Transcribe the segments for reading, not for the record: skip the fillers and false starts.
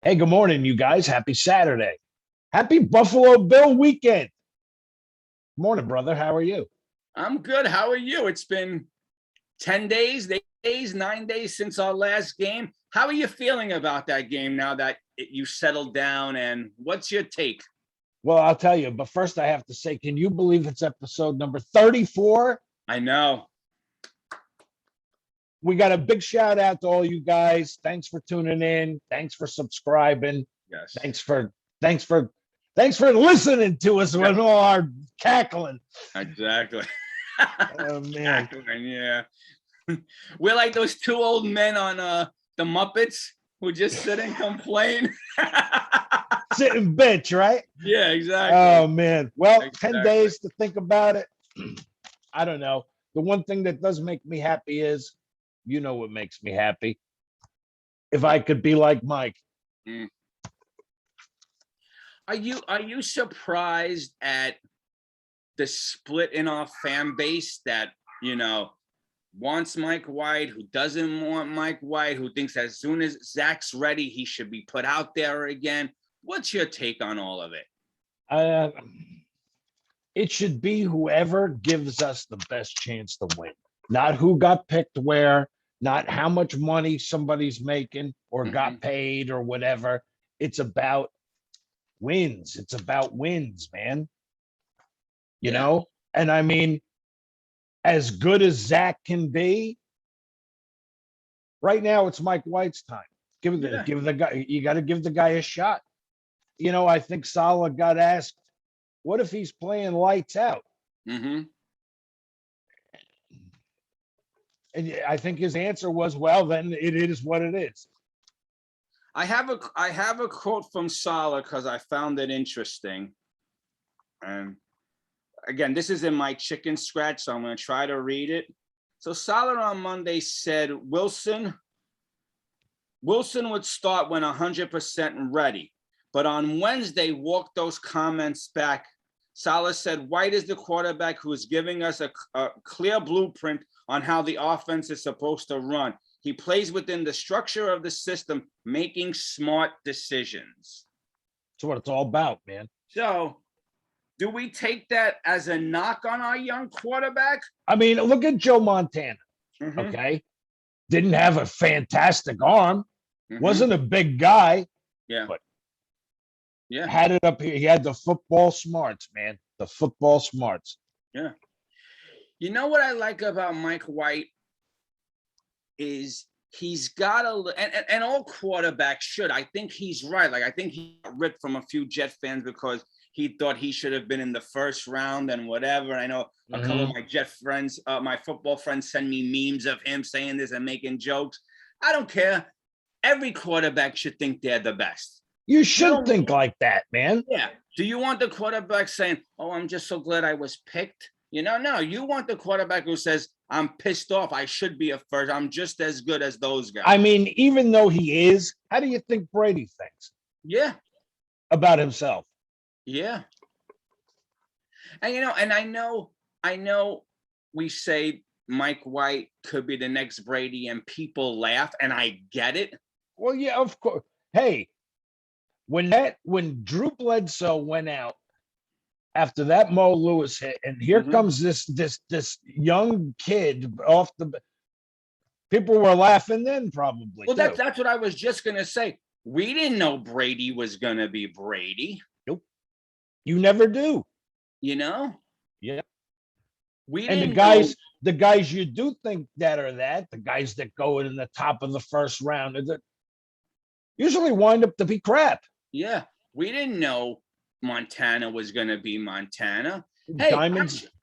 Hey, good morning, you guys. Happy Saturday. Happy Buffalo Bill weekend. Morning, brother. How are you? I'm good. How are you? It's been 10 days, 9 days since our last game. How are you feeling about that game now that you settled down? And what's your take? Well, I'll tell you, but first I have to say, can you believe it's episode number 34? I know. We got a big shout out to all you guys. Thanks for tuning in. Thanks for subscribing. Yes. Thanks for listening to us with all our cackling. Exactly. Oh man. Cackling, yeah. We're like those two old men on the Muppets who just sit and complain. Sit and bitch, right? Yeah, exactly. Oh man. Well, Exactly. 10 days to think about it. I don't know. The one thing that does make me happy is, you know what makes me happy? If I could be like Mike. Mm. Are you surprised at the split in our fan base that, wants Mike White, who doesn't want Mike White, who thinks as soon as Zach's ready, he should be put out there again? What's your take on all of it? It should be whoever gives us the best chance to win, not who got picked where, not how much money somebody's making or got paid or whatever. It's about wins. It's about wins, man. You know? And I mean, as good as Zach can be, right now it's Mike White's time. Give the guy, you got to give the guy a shot. I think Saleh got asked, what if he's playing lights out? Mm-hmm. And I think his answer was, well, then it is what it is. I have a quote from Saleh because I found it interesting. And again, this is in my chicken scratch, so I'm going to try to read it. So Saleh on Monday said Wilson would start when 100% ready. But on Wednesday, walked those comments back. Saleh said, White is the quarterback who is giving us a clear blueprint on how the offense is supposed to run. He plays within the structure of the system, making smart decisions. That's what it's all about, man. So, do we take that as a knock on our young quarterback? I mean, look at Joe Montana, okay? Didn't have a fantastic arm, wasn't a big guy, but had it up here. He had the football smarts, man, the football smarts. Yeah. You know what I like about Mike White is he's got and all quarterbacks should. I think he's right. Like, I think he got ripped from a few Jet fans because he thought he should have been in the first round and whatever. I know a couple of my Jet friends, my football friends send me memes of him saying this and making jokes. I don't care. Every quarterback should think they're the best. You should think like that, man. Yeah. Do you want the quarterback saying, oh, I'm just so glad I was picked? No, you want the quarterback who says, I'm pissed off. I should be a first. I'm just as good as those guys. I mean, even though he is, how do you think Brady thinks? Yeah. About himself? Yeah. And, and I know we say Mike White could be the next Brady and people laugh, and I get it. Well, yeah, of course. Hey, when Drew Bledsoe went out after that Mo Lewis hit, and here comes this young kid off the, people were laughing then probably. Well, that's what I was just gonna say. We didn't know Brady was gonna be Brady. Nope. You never do. Yeah. The guys you do think that are that, the guys that go in the top of the first round, that usually wind up to be crap. Yeah. We didn't know Montana was going to be Montana. Hey,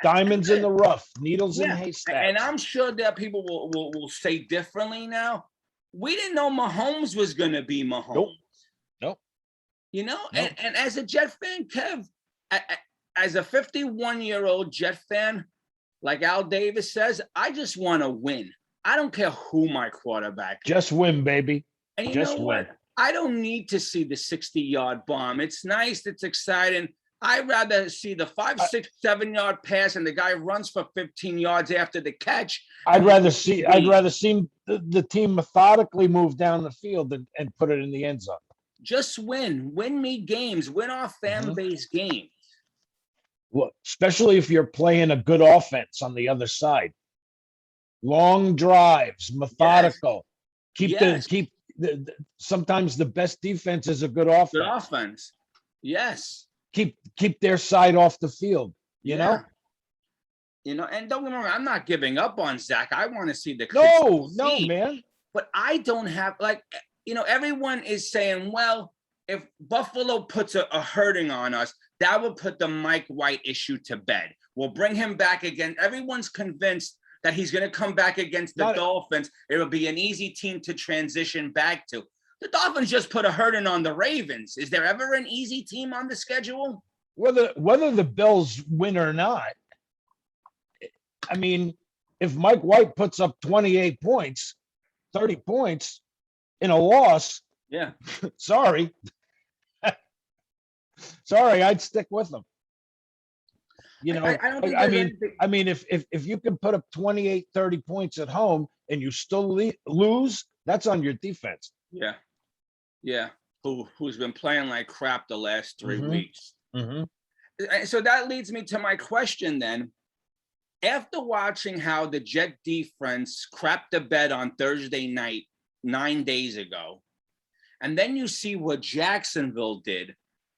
diamonds in the rough, needles in haystacks. And I'm sure that people will say differently now. We didn't know Mahomes was going to be Mahomes. Nope. And as a Jet fan, Kev, as a 51-year-old Jet fan, like Al Davis says, I just want to win. I don't care who my quarterback is. Just win, baby. And you know what? I don't need to see the 60-yard bomb. It's nice. It's exciting. I'd rather see the 5, 6, 7-yard pass and the guy runs for 15 yards after the catch. I'd rather see the team methodically move down the field and put it in the end zone. Just win me games, win our fan base games. Well, especially if you're playing a good offense on the other side. Long drives, methodical. Yes. Sometimes the best defense is a good Good offense. offense. Yes. Keep their side off the field, you know? And don't get me wrong, I'm not giving up on Zach. I want to see the kids No, succeed. man. But I don't have, like, everyone is saying, well, if Buffalo puts a hurting on us, that will put the Mike White issue to bed. We'll bring him back again. Everyone's convinced that he's going to come back against the Dolphins. It'll be an easy team to transition back to. The Dolphins just put a hurting on the Ravens. Is there ever an easy team on the schedule? Whether the Bills win or not, I mean, if Mike White puts up 28 points, 30 points in a loss, yeah, sorry, I'd stick with them. I mean, if you can put up 28, 30 points at home and you still lose, that's on your defense. Yeah. Who's been playing like crap the last 3 weeks. So that leads me to my question then. After watching how the Jet defense crapped the bed on Thursday night 9 days ago, and then you see what Jacksonville did,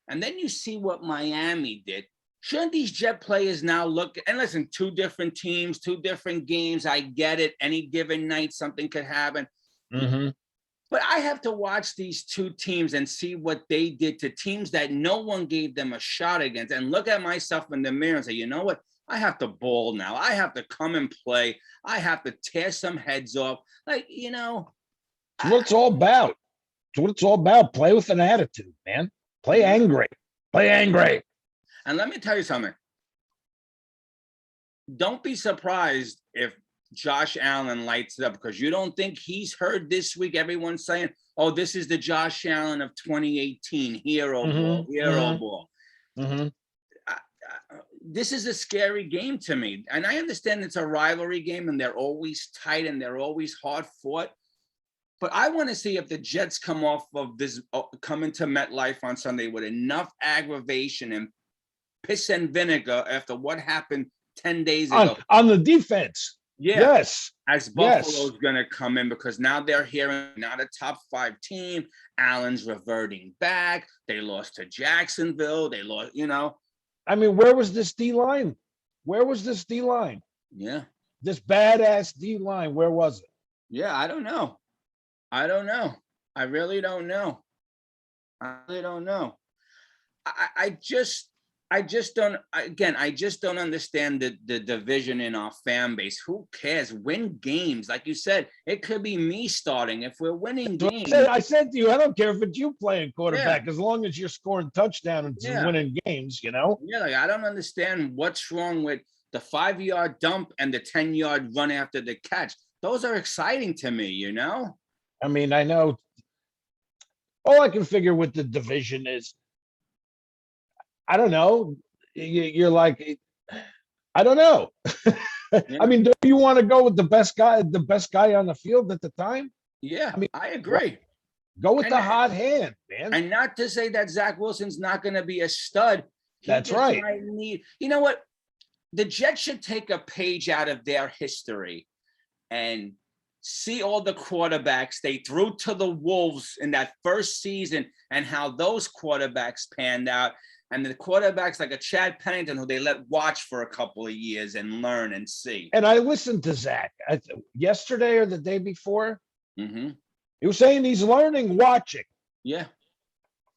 and then you see what Miami did, shouldn't these Jet players now look, and listen, 2 different teams, 2 different games, I get it, any given night something could happen. But I have to watch these 2 teams and see what they did to teams that no one gave them a shot against, and look at myself in the mirror and say, you know what? I have to ball now. I have to come and play. I have to tear some heads off. Like, It's what it's all about. It's what it's all about. Play with an attitude, man. Play angry. Play angry. And let me tell you something. Don't be surprised if Josh Allen lights it up, because you don't think he's heard this week everyone saying, oh, this is the Josh Allen of 2018. Hero ball. This is a scary game to me. And I understand it's a rivalry game and they're always tight and they're always hard fought. But I want to see if the Jets come into MetLife on Sunday with enough aggravation and piss and vinegar after what happened 10 days ago. On the defense. Yeah. Yes. As Buffalo's going to come in, because now they're hearing not a top 5 team. Allen's reverting back. They lost to Jacksonville. They lost, I mean, where was this D-line? Where was this D-line? Yeah. This badass D-line, where was it? Yeah, I don't know. I really don't know. I just don't understand the division in our fan base. Who cares? Win games. Like you said, it could be me starting. If we're winning games. I said to you, I don't care if it's you playing quarterback, as long as you're scoring touchdowns and winning games, Yeah, like I don't understand what's wrong with the 5-yard dump and the 10-yard run after the catch. Those are exciting to me, I mean, I know. All I can figure with the division is, I don't know. You're like, I don't know. I mean, do you want to go with the best guy on the field at the time? Yeah, I mean, I agree. Go with the hot hand, man. And not to say that Zach Wilson's not going to be a stud. That's right. You know what? The Jets should take a page out of their history and see all the quarterbacks they threw to the Wolves in that first season and how those quarterbacks panned out. And the quarterbacks like a Chad Pennington, who they let watch for a couple of years and learn and see. And I listened to Zach yesterday or the day before. Mm-hmm. He was saying he's learning watching. Yeah.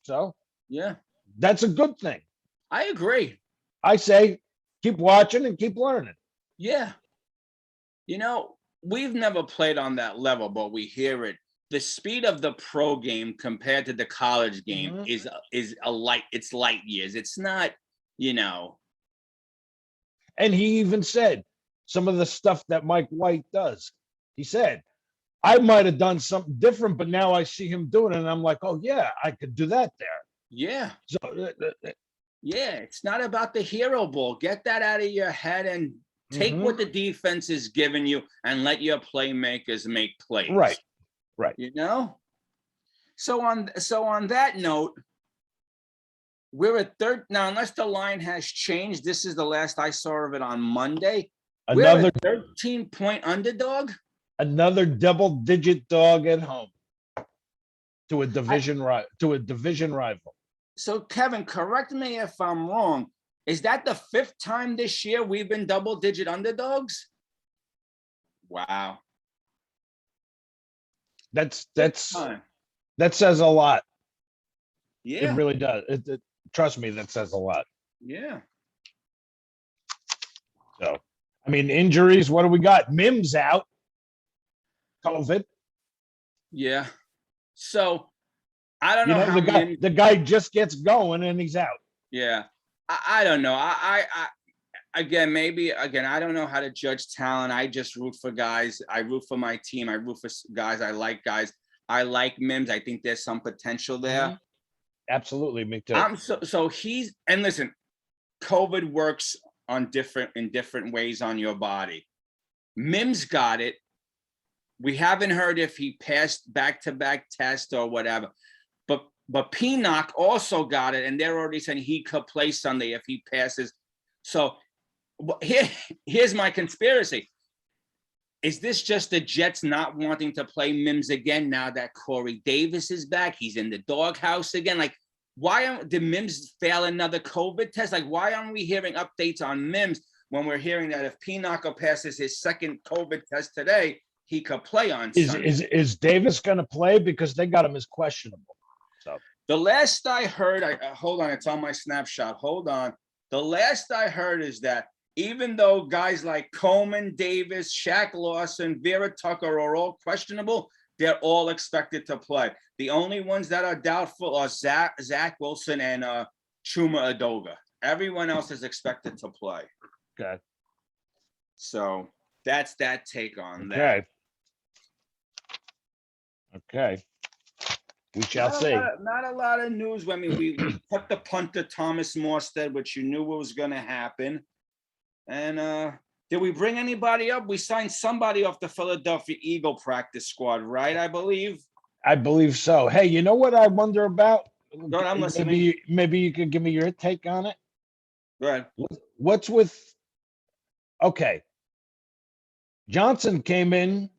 So, yeah, that's a good thing. I agree. I say keep watching and keep learning. Yeah. We've never played on that level, but we hear it. The speed of the pro game compared to the college game is it's light years. It's not, And he even said some of the stuff that Mike White does. He said, I might have done something different, but now I see him doing it, and I'm like, oh yeah, I could do that there. Yeah. So, yeah, it's not about the hero ball. Get that out of your head and take what the defense is giving you and let your playmakers make plays. Right. So on that note, we're at third now, unless the line has changed. This is the last I saw of it on Monday. We're Another a 13-point underdog. another double-digit dog at home to a division rival. So Kevin, correct me if I'm wrong. Is that the 5th time this year we've been double-digit underdogs? Wow. That Time. says a lot. It Yeah. really does. Trust me, that says a lot. Yeah. So, I mean, injuries. What do we got? Mims out. COVID. Yeah. So I don't You know know, how many. the guy just gets going and he's out. Yeah. I don't know. I again, I don't know how to judge talent. I just root for guys. I root for my team. I root for guys. I like guys. I like Mims. I think there's some potential there. Absolutely, me too. So he's, and listen, COVID works in different ways on your body. Mims got it. We haven't heard if he passed back-to-back tests or whatever. But Pinnock also got it, and they're already saying he could play Sunday if he passes. So here's my conspiracy. Is this just the Jets not wanting to play Mims again now that Corey Davis is back? He's in the doghouse again. Like, did Mims fail another COVID test? Like, why aren't we hearing updates on Mims when we're hearing that if Pinnock passes his second COVID test today, he could play on Sunday? Is Davis going to play? Because they got him as questionable. So the last I heard, hold on, it's on my snapshot. Hold on. The last I heard is that even though guys like Coleman, Davis, Shaq Lawson, Vera Tucker are all questionable, they're all expected to play. The only ones that are doubtful are Zach Wilson and Chuma Adoga. Everyone else is expected to play. Okay. So that's that take on that. Okay. We shall see. Not a lot of news. I mean, we put the punter Thomas Morstead, which you knew was going to happen. And did we bring anybody up? We signed somebody off the Philadelphia Eagle practice squad, right? I believe. I believe so. Hey, you know what I wonder about? Go ahead, I'm listening. Maybe you could give me your take on it. Go ahead. What's with? Okay. Johnson came in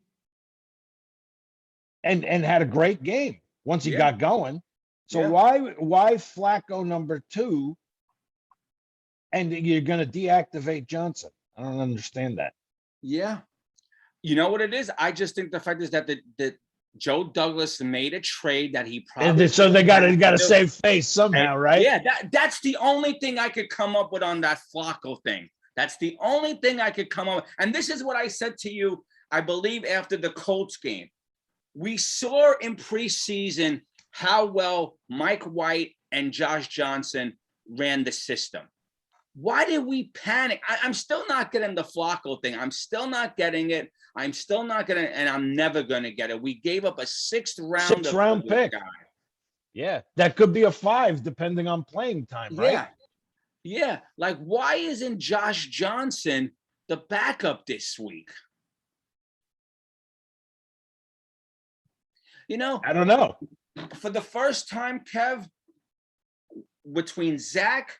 and had a great game once he got going. So why Flacco number 2? And you're going to deactivate Johnson? I don't understand that. Yeah. You know what it is? I just think the fact is that the Joe Douglas made a trade that he probably. And so they got to save face somehow, right? Yeah, that's the only thing I could come up with on that Flacco thing. That's the only thing I could come up with. And this is what I said to you, I believe, after the Colts game. We saw in preseason how well Mike White and Josh Johnson ran the system. Why did we panic? I'm still not getting the Flacco thing. I'm still not getting it. I'm still not going to, and I'm never going to get it. We gave up a 6th round pick. Guy. Yeah, that could be a 5 depending on playing time, right? Yeah. Like, why isn't Josh Johnson the backup this week? You know, I don't know. For the first time, Kev, between Zach,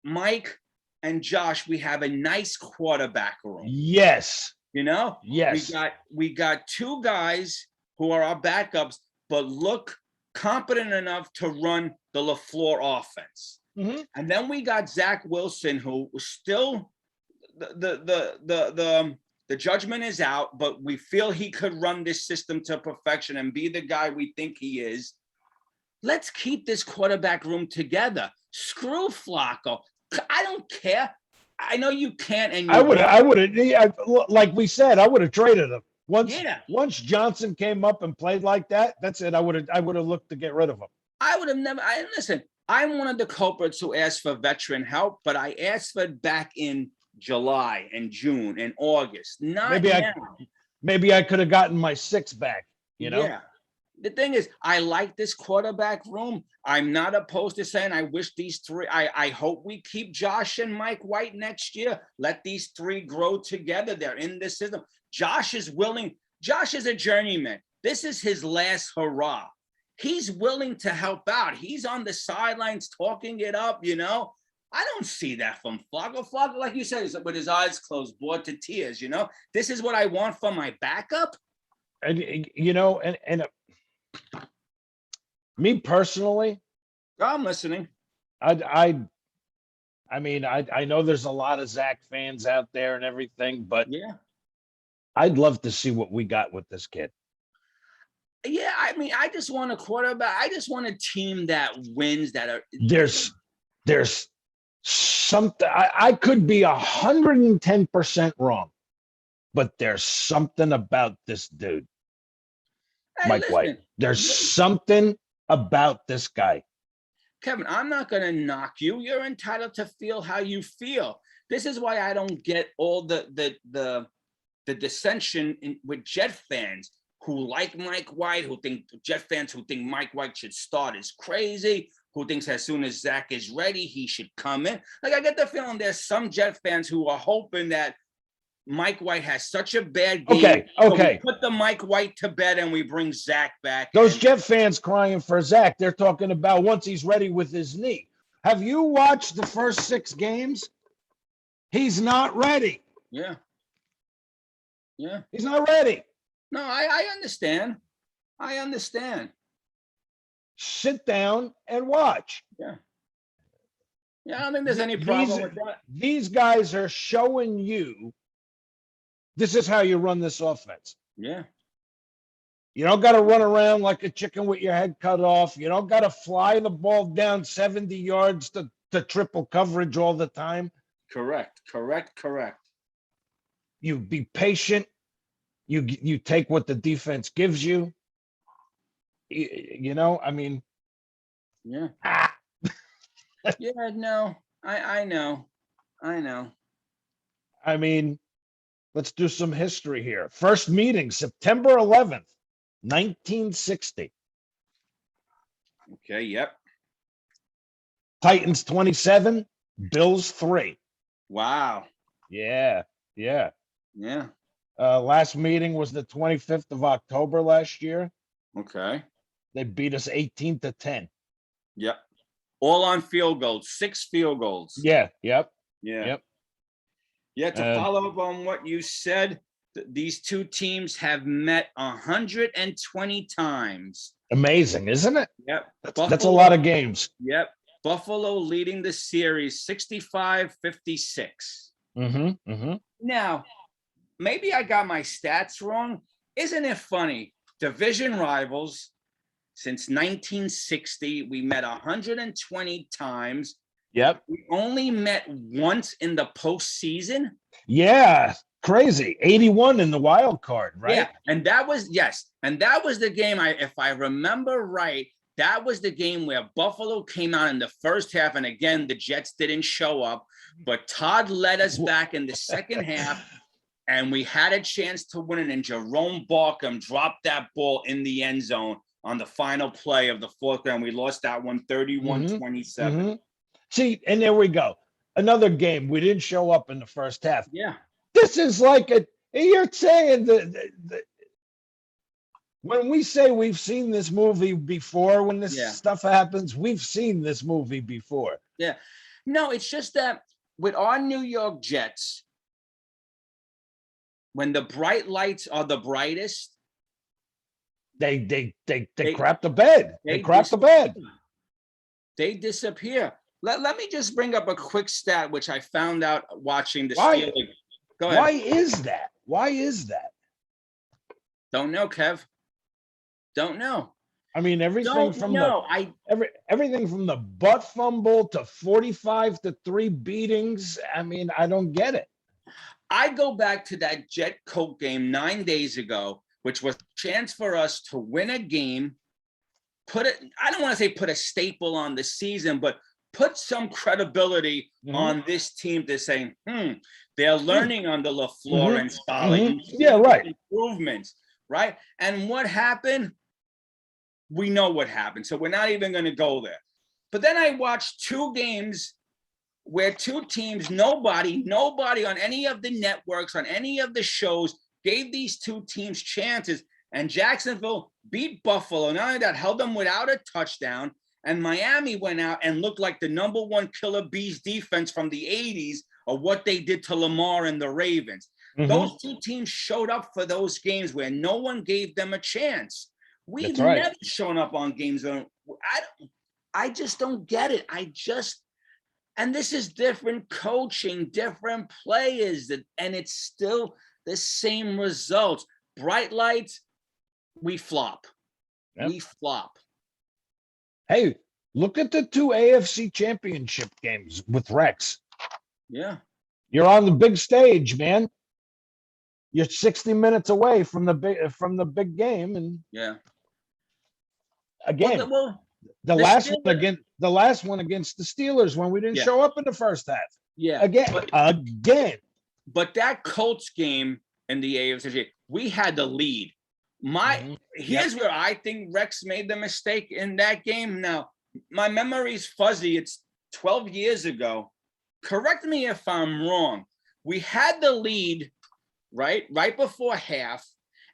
Mike, and Josh, we have a nice quarterback room. Yes. You know? Yes. We got 2 guys who are our backups, but look competent enough to run the LaFleur offense. Mm-hmm. And then we got Zach Wilson, who was still the judgment is out, but we feel he could run this system to perfection and be the guy we think he is. Let's keep this quarterback room together. Screw Flacco. I don't care. I know you can't. And I would have, like we said, I would have traded him. Once Johnson came up and played like that, that's it. I would have looked to get rid of him. I would have never. Listen, I'm one of the culprits who asked for veteran help, but I asked for it back in July and June and August. Maybe I could have gotten my 6 back. You know. Yeah. The thing is, I like this quarterback room. I'm not opposed to saying I wish these 3. I hope we keep Josh and Mike White next year. Let these 3 grow together. They're in this system. Josh is willing. Josh is a journeyman. This is his last hurrah. he's willing to help out. He's on the sidelines talking it up, you know. I don't see that from Flacco. Flacco, like you said, is with his eyes closed, bored to tears, you know. This is what I want from my backup. And you know, and me personally, I'm listening. I mean, I know there's a lot of Zach fans out there and everything, but Yeah. I'd love to see what we got with this kid. Yeah, I mean, I just want a quarterback. I just want a team that wins. There's something. I could be 110% wrong, but there's something about this dude, Hey, Mike listen, White. There's something about this guy. Kevin, I'm not going to knock you. You're entitled to feel how you feel. This is why I don't get all the dissension with Jet fans who like Mike White, who think Jet fans who think Mike White should start is crazy, who thinks as soon as Zach is ready, he should come in. Like, I get the feeling there's some Jet fans who are hoping that Mike White has such a bad game. Okay. So we put the Mike White to bed and we bring Zach back. Those Jet fans crying for Zach, they're talking about once he's ready with his knee. Have you watched the first 6 games? He's not ready. Yeah. Yeah. He's not ready. No, I understand. I understand. Sit down and watch. Yeah. Yeah, I don't think there's any problem with that. These guys are showing you this is how you run this offense. Yeah. You don't got to run around like a chicken with your head cut off. You don't got to fly the ball down 70 yards to triple coverage all the time. Correct. You be patient. You take what the defense gives you. You know, I mean, yeah. Yeah, no, I know. I mean, let's do some history here. First meeting, September 11th, 1960. Okay, yep. Titans 27, Bills 3. Wow. Yeah. Last meeting was the 25th of October last year. Okay. They beat us 18-10. Yep. All on field goals, 6 field goals. Yeah. Yep. Yeah. To follow up on what you said, these two teams have met 120 times. Amazing, isn't it? Yep. That's a lot of games. Yep. Buffalo leading the series 65-56. Now, maybe I got my stats wrong. Isn't it funny? Division rivals since 1960, we met 120 times. Yep. We only met once in the postseason. Yeah, crazy. 81 in the wild card, right? Yeah, and that was the game. If I remember right, that was the game where Buffalo came out in the first half, and again the Jets didn't show up, but Todd led us back in the second half, and we had a chance to win it. And Jerome Barkham dropped that ball in the end zone on the final play of the fourth round. We lost that one 31-27. See, and there we go. Another game. We didn't show up in the first half. Yeah. This is like you're saying that when we say we've seen this movie before, when this stuff happens, we've seen this movie before. Yeah. No, it's just that with our New York Jets, when the bright lights are the brightest, they crap the bed. They crap the bed. They disappear. Let me just bring up a quick stat, which I found out watching the Steelers. Go ahead. Why is that? Don't know, Kev. Don't know. I mean, everything from the butt fumble to 45-3 beatings. I mean, I don't get it. I go back to that Jet Coke game 9 days ago, which was a chance for us to win a game. I don't want to say put a staple on the season, but put some credibility on this team to say, they're learning under LaFleur and Stalin. Yeah, right. Improvements, right? And what happened? We know what happened. So we're not even going to go there. But then I watched 2 games where 2 teams, nobody on any of the networks, on any of the shows, gave these 2 teams chances. And Jacksonville beat Buffalo. Not only that, held them without a touchdown. And Miami went out and looked like the number one killer bees defense from the 80s of what they did to Lamar and the Ravens. Those two teams showed up for those games where no one gave them a chance. We've never shown up on games. I just don't get it. And this is different coaching, different players, and it's still the same results. Bright lights, we flop. We flop. Hey, look at the 2 AFC championship games with Rex. Yeah. You're on the big stage, man. You're 60 minutes away from the big game. And again, the last one against the Steelers when we didn't show up in the first half. Yeah. Again. But that Colts game in the AFC, we had the lead. Here's where I think Rex made the mistake in that game. Now, my memory's fuzzy. It's 12 years ago. Correct me if I'm wrong. We had the lead right before half,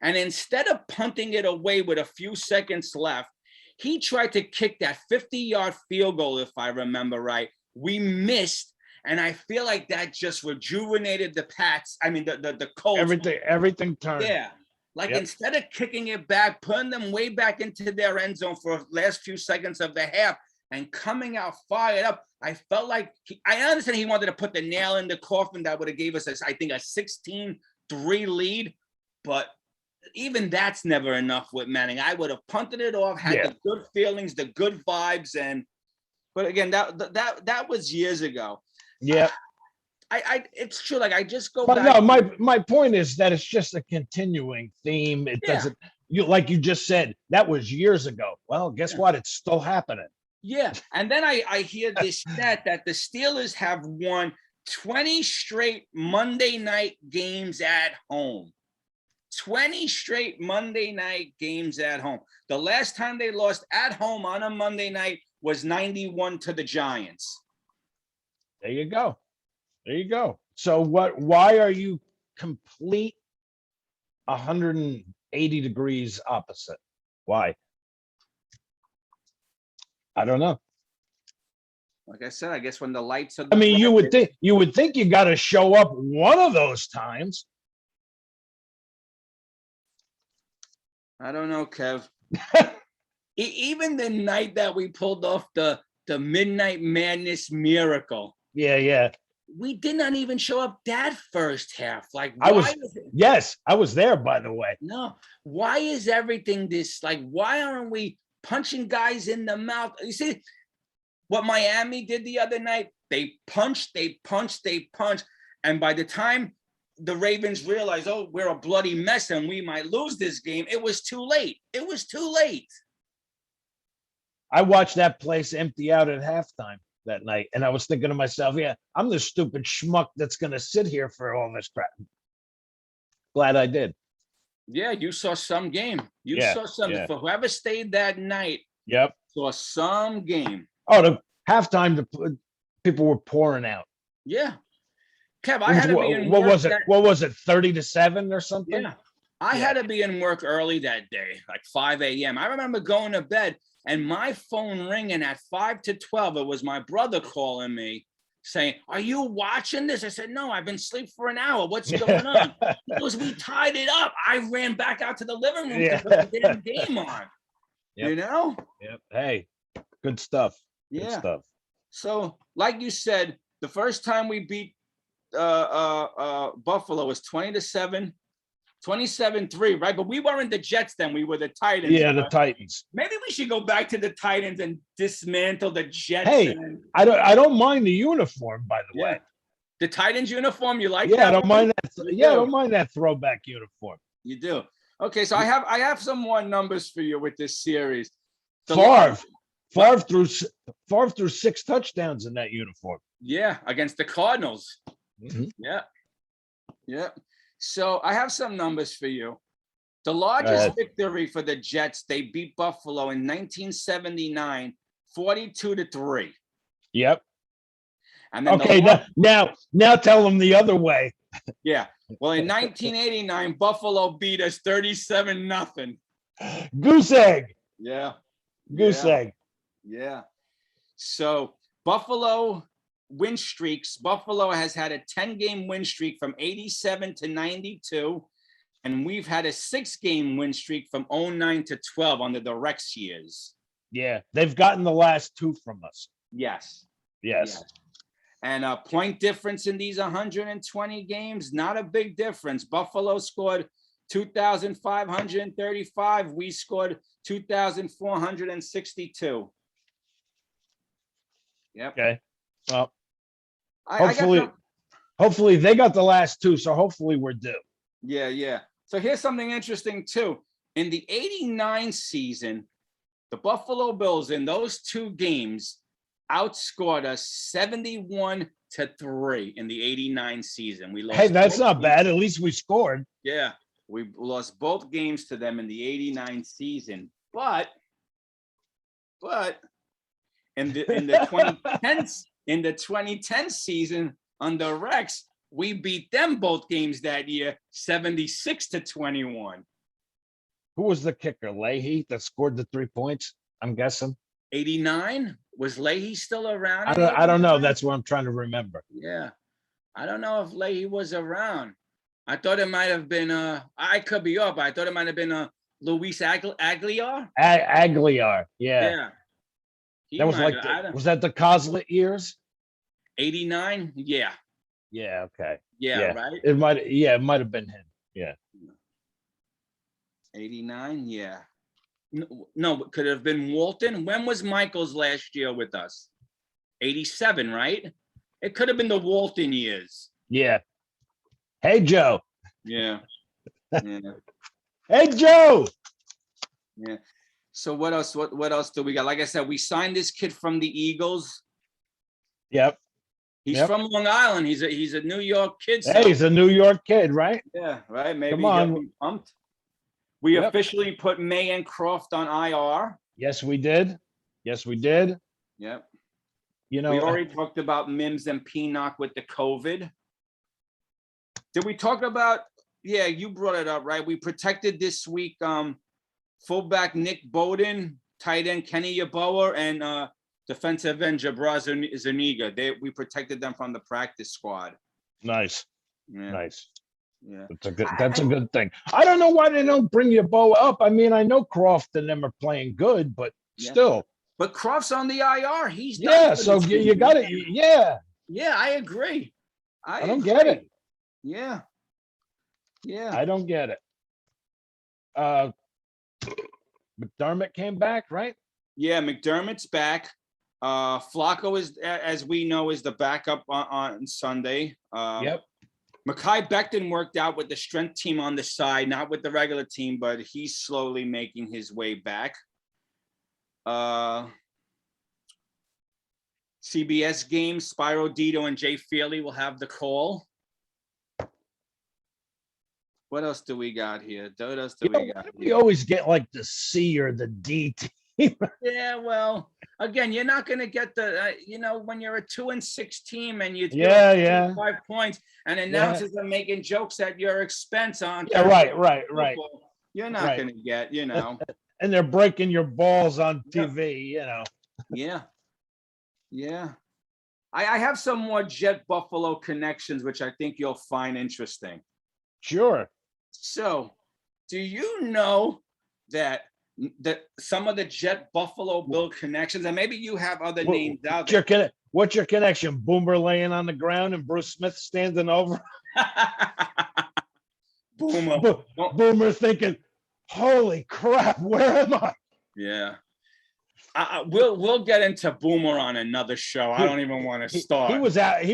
and instead of punting it away with a few seconds left, he tried to kick that 50-yard field goal, if I remember right. We missed, and I feel like that just rejuvenated the Pats. I mean, the Colts. Everything turned. Yeah. Instead of kicking it back, putting them way back into their end zone for the last few seconds of the half and coming out fired up, I felt like I understand he wanted to put the nail in the coffin that would have gave us, I think, a 16-3 lead. But even that's never enough with Manning. I would have punted it off, had the good feelings, the good vibes. But again, that was years ago. Yeah. It's true. Like I just go but back. No, my point is that it's just a continuing theme. It doesn't, like you just said, that was years ago. Well, guess what? It's still happening. Yeah. And then I hear this stat that the Steelers have won 20 straight Monday night games at home. 20 straight Monday night games at home. The last time they lost at home on a Monday night was 91 to the Giants. There you go. So why are you complete 180 degrees opposite? Why? I don't know. Like I said, I guess when the lights are. You would think you got to show up one of those times. I don't know, Kev. Even the night that we pulled off the Midnight Madness miracle. Yeah. We did not even show up that first half. Like I was there, by the way. No, why is everything this? Like, why aren't we punching guys in the mouth? You see what Miami did the other night? They punched, and by the time the Ravens realized, oh, we're a bloody mess and we might lose this game, it was too late. I watched that place empty out at halftime that night, and I was thinking to myself, I'm the stupid schmuck that's going to sit here for all this crap. Glad I did. Yeah, you saw some game. You saw something. For whoever stayed that night, saw some game. Oh, the halftime, the people were pouring out. Yeah. Kev, I had to be in work. What was it, 30-7 or something? Yeah. I had to be in work early that day, like 5 a.m. I remember going to bed and my phone ringing at 5 to 12. It was my brother calling me saying, "Are you watching this?" I said, "No, I've been asleep for an hour. What's going on?" He goes, "We tied it up." I ran back out to the living room to put the damn game on. You know? Yep. Hey, good stuff. Yeah. Good stuff. So, like you said, the first time we beat Buffalo was 20-7. 27-3, right? But we weren't the Jets then. We were the Titans. Yeah, the Titans. Maybe we should go back to the Titans and dismantle the Jets. Hey, I don't mind the uniform, by the way. The Titans uniform, you like? Yeah, I don't mind that. Yeah, I don't mind that throwback uniform. You do. Okay, so I have some more numbers for you with this series. Favre threw 6 touchdowns in that uniform. Yeah, against the Cardinals. Mm-hmm. Yeah. So I have some numbers for you. The largest victory for the Jets, they beat Buffalo in 1979, 42-3. Yep. And then okay, now tell them the other way. Yeah. Well, in 1989, Buffalo beat us 37-0. Goose egg. Yeah. Goose Yeah. egg. Yeah. So Buffalo win streaks. Buffalo has had a 10-game win streak from 87 to 92. And we've had a 6-game win streak from 09 to 12 under the Rex years. Yeah. They've gotten the last 2 from us. Yes. Yes. And a point difference in these 120 games, not a big difference. Buffalo scored 2,535. We scored 2,462. Yep. Okay. Well, I hopefully they got the last 2, so hopefully we're due. Yeah. So here's something interesting too. In the 89 season, the Buffalo Bills in those 2 games outscored us 71-3 in the 89 season. We lost. Hey, that's not games. bad. At least we scored. Yeah, we lost both games to them in the 89 season. But in the 2010 season under Rex, we beat them both games that year, 76-21. Who was the kicker? Leahy that scored the 3 points, I'm guessing. 89? Was Leahy still around? I don't know. That's what I'm trying to remember. Yeah. I don't know if Leahy was around. I thought it might have been I could be up. I thought it might have been Luis Aguilar. Aguilar. Yeah. He That was like was that the Coslet years? 89? Yeah. Yeah, okay. Yeah, right. It might have been him. Yeah. 89, yeah. No, could have been Walton. When was Michael's last year with us? 87, right? It could have been the Walton years. Yeah. Hey, Joe. Yeah. Hey, Joe. Yeah. So what else? What else do we got? Like I said, we signed this kid from the Eagles. Yep. He's from Long Island. He's a New York kid. So. Hey, he's a New York kid, right? Yeah, right. Maybe Come on. he'll be pumped. We officially put May and Croft on IR. Yes, we did. Yep. You know, we already talked about Mims and Peanut with the COVID. Did we talk about? Yeah, you brought it up, right? We protected this week. Fullback Nick Bowden, tight end Kenny Yeboah, and defensive end Jabbar Zuniga. We protected them from the practice squad. Nice. Yeah. Nice. Yeah. That's a good thing. I don't know why they don't bring Yeboah up. I mean, I know Croft and them are playing good, but still. But Croft's on the IR. He's so you got it. Yeah. Yeah, I agree. I don't get it. Yeah. I don't get it. McDermott came back, right? Yeah, McDermott's back. Flacco is, as we know, is the backup on Sunday. Yep. Mekhi Becton worked out with the strength team on the side, not with the regular team, but he's slowly making his way back. CBS games, Spyro Dito and Jay Feely will have the call. What else do we got here? We always get like the C or the D team. Yeah, well, again, you're not going to get the, when you're a 2-6 team and you 5 points and announcers are making jokes at your expense on. Yeah, right. You're not going to get, And they're breaking your balls on TV, Yeah. I have some more Jet Buffalo connections, which I think you'll find interesting. Sure. So, do you know that some of the Jet Buffalo Bill connections, and maybe you have other names out there. What's your connection? Boomer laying on the ground and Bruce Smith standing over? Boomer thinking, holy crap, where am I? Yeah. We'll get into Boomer on another show. I don't even want to start. He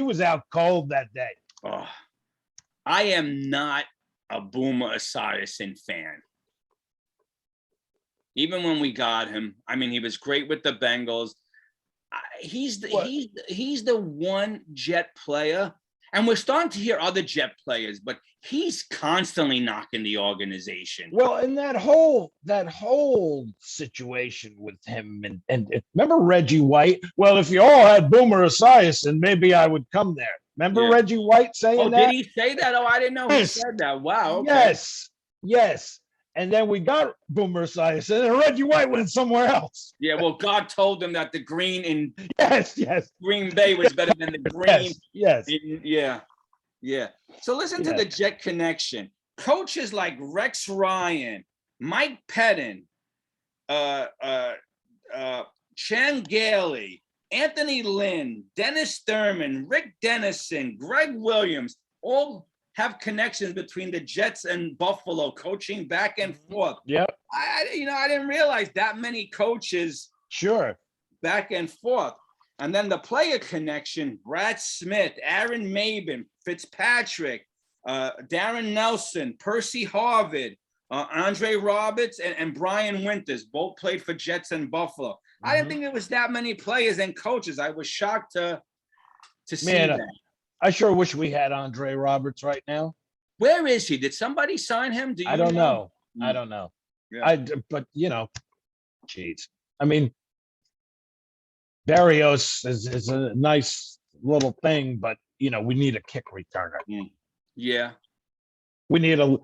was out cold that day. Oh, I am not a Boomer Esiason fan. Even when we got him, I mean, he was great with the Bengals. He's the one Jet player, And we're starting to hear other Jet players, but he's constantly knocking the organization. Well, and that whole situation with him and remember Reggie White? Well, if you all had Boomer Esiason, maybe I would come there. Remember Reggie White saying that? Did He say that? Oh, I didn't know he said that. Wow. Okay. Yes. And then we got Boomer Esiason, and Reggie White went somewhere else. Yeah, well, God told him that the green in yes, Green Bay was better than the green. Yes. Yeah. So listen to the Jet connection. Coaches like Rex Ryan, Mike Pettin, Chan Gailey, Anthony Lynn, Dennis Thurman, Rick Dennison, Greg Williams, all have connections between the Jets and Buffalo, coaching back and forth. Yep. I didn't realize that many coaches. Sure. Back and forth. And then the player connection, Brad Smith, Aaron Maben, Fitzpatrick, Darren Nelson, Percy Harvard, Andre Roberts, and Brian Winters, both played for Jets and Buffalo. I didn't think there was that many players and coaches. I was shocked to see that. I sure wish we had Andre Roberts right now. Where is he? Did somebody sign him? Do you I don't know. I don't know. Yeah. But geez. I mean, Barrios is a nice little thing, but we need a kick returner. Yeah. We need a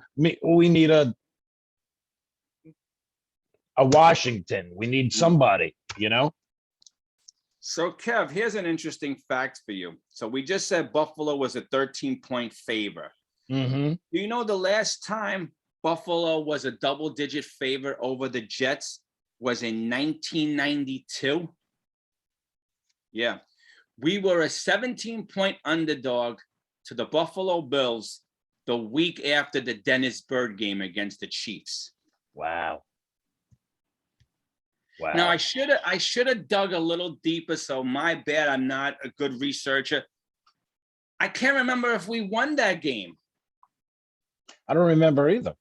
Washington. We need somebody, So, Kev, here's an interesting fact for you. So we just said Buffalo was a 13-point favor. Mm-hmm. Do you know the last time Buffalo was a double-digit favorite over the Jets was in 1992? Yeah. We were a 17-point underdog to the Buffalo Bills the week after the Dennis Byrd game against the Chiefs. Wow. Now I should have dug a little deeper, so my bad. I'm not a good researcher. I can't remember if we won that game. I don't remember either.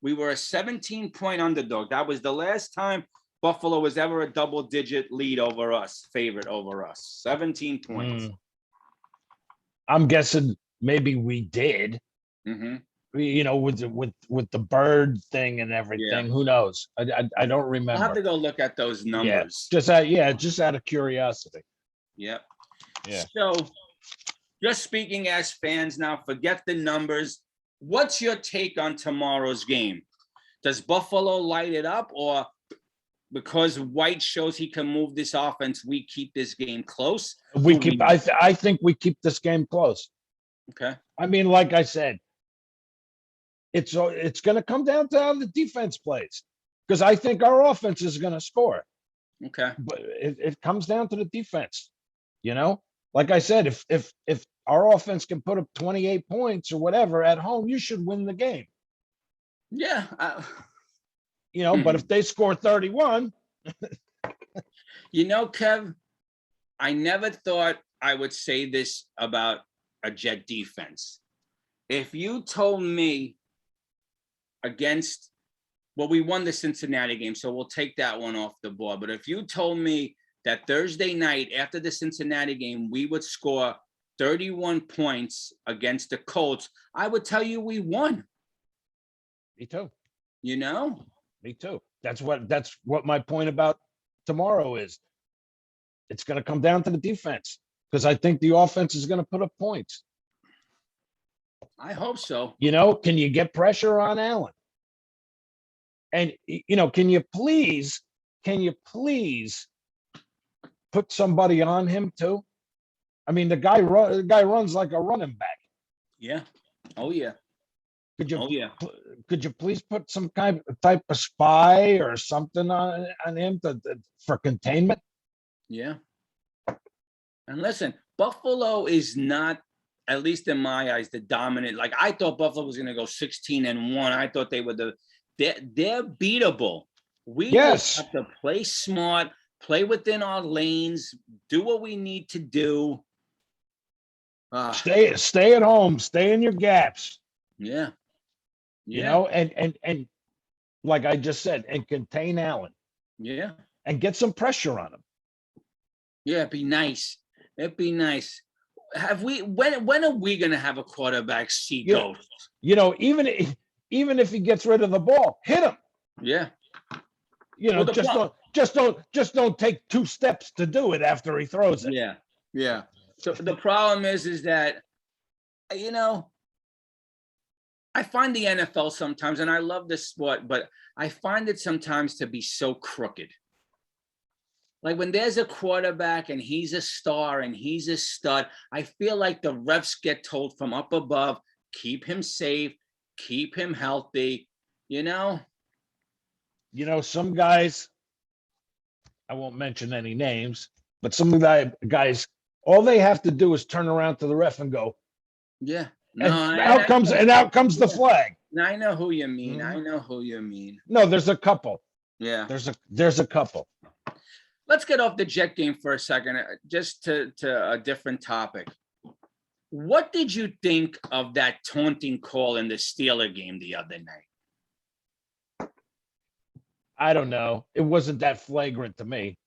We were a 17-point underdog. That was the last time Buffalo was ever a double-digit lead over us, favorite over us. 17 points. I'm guessing maybe we did. Mm-hmm. With the Bird thing and everything. Who knows? I don't remember. I'll have to go look at those numbers. Just out of curiosity. Yep. Yeah. So, just speaking as fans now, forget the numbers. What's your take on tomorrow's game? Does Buffalo light it up, or because White shows he can move this offense, we keep this game close? I think we keep this game close. Okay. I mean, like I said, it's going to come down to how the defense plays, because I think our offense is going to score. Okay. But it comes down to the defense. Like I said, if our offense can put up 28 points or whatever at home, you should win the game. Yeah. But if they score 31. Kev, I never thought I would say this about a Jet defense. If you told me we won the Cincinnati game, so we'll take that one off the board. But if you told me that Thursday night after the Cincinnati game, we would score 31 points against the Colts, I would tell you we won. Me too. Me too. That's what my point about tomorrow is. It's going to come down to the defense, because I think the offense is going to put up points. I hope so. Can you get pressure on Allen? And can you please put somebody on him too? I mean, the guy runs like a running back. Yeah. Oh yeah. Could you please put some type of spy or something on him for containment? Yeah. And listen, Buffalo is not, at least in my eyes, the dominant. Like, I thought Buffalo was going to go 16-1. I thought they were they're beatable. We just have to play smart, play within our lanes, do what we need to do. Stay at home, stay in your gaps. Yeah. And like I just said, and contain Allen. Yeah. And get some pressure on him. Yeah, it'd be nice. have we? When are we gonna have a quarterback see Yeah. ghosts? Even if he gets rid of the ball, hit him. Yeah. Well, just don't take 2 steps to do it after he throws it. Yeah. Yeah. So the problem is that, you know, I find the NFL sometimes, and I love this sport, but I find it sometimes to be so crooked. Like when there's a quarterback and he's a star and he's a stud, I feel like the refs get told from up above, keep him safe, keep him healthy, you know? Some guys, I won't mention any names, but some guys, all they have to do is turn around to the ref and go, Yeah. No, and out comes the flag. I know who you mean. Mhm. I know who you mean. No, there's a couple. Yeah. There's a couple. Let's get off the Jet game for a second, just to a different topic. What did you think of that taunting call in the Steeler game the other night? I don't know. It wasn't that flagrant to me.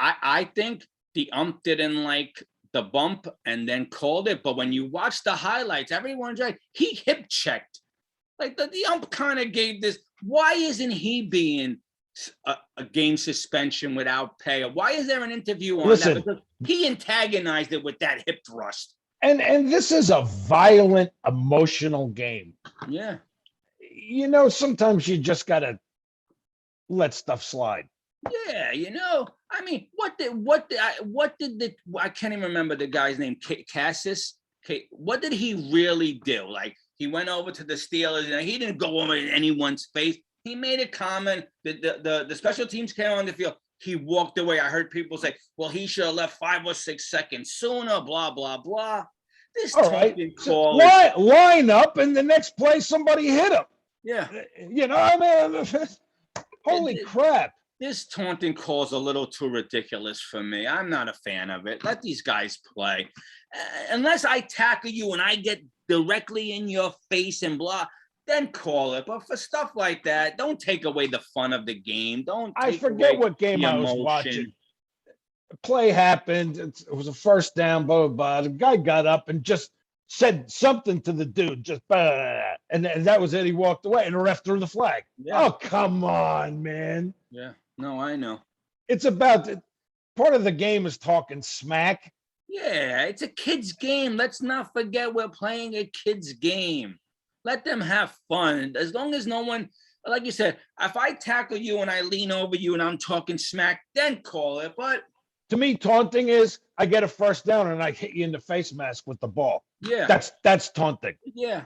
I think the ump didn't like the bump and then called it, but when you watch the highlights, everyone's right. He hip checked. Like the ump kind of gave this. Why isn't he being a game suspension without pay? Why is there an interview on that? Because he antagonized it with that hip thrust. And this is a violent, emotional game. Yeah. Sometimes you just gotta let stuff slide. Yeah, I mean, what did I can't even remember the guy's name, Cassis. What did he really do? Like, he went over to the Steelers and he didn't go over in anyone's face. He made a comment that the special teams came on the field. He walked away. I heard people say, well, he should have left 5 or 6 seconds sooner, blah, blah, blah. This all right, call line up, and the next play somebody hit him. Yeah. I mean, holy crap. This taunting call is a little too ridiculous for me. I'm not a fan of it. Let these guys play. Unless I tackle you and I get directly in your face and blah, then call it. But for stuff like that, don't take away the fun of the game. I forget what game I was watching. The play happened. It was a first down, blah, blah, blah. The guy got up and just said something to the dude, just and that was it. He walked away, and the ref threw the flag. Yeah. Oh, come on, man. Yeah. No, I know. It's about part of the game is talking smack. Yeah, it's a kid's game. Let's not forget we're playing a kid's game. Let them have fun. As long as no one, like you said, if I tackle you and I lean over you and I'm talking smack, then call it. But to me, taunting is I get a first down and I hit you in the face mask with the ball. Yeah. That's taunting. Yeah.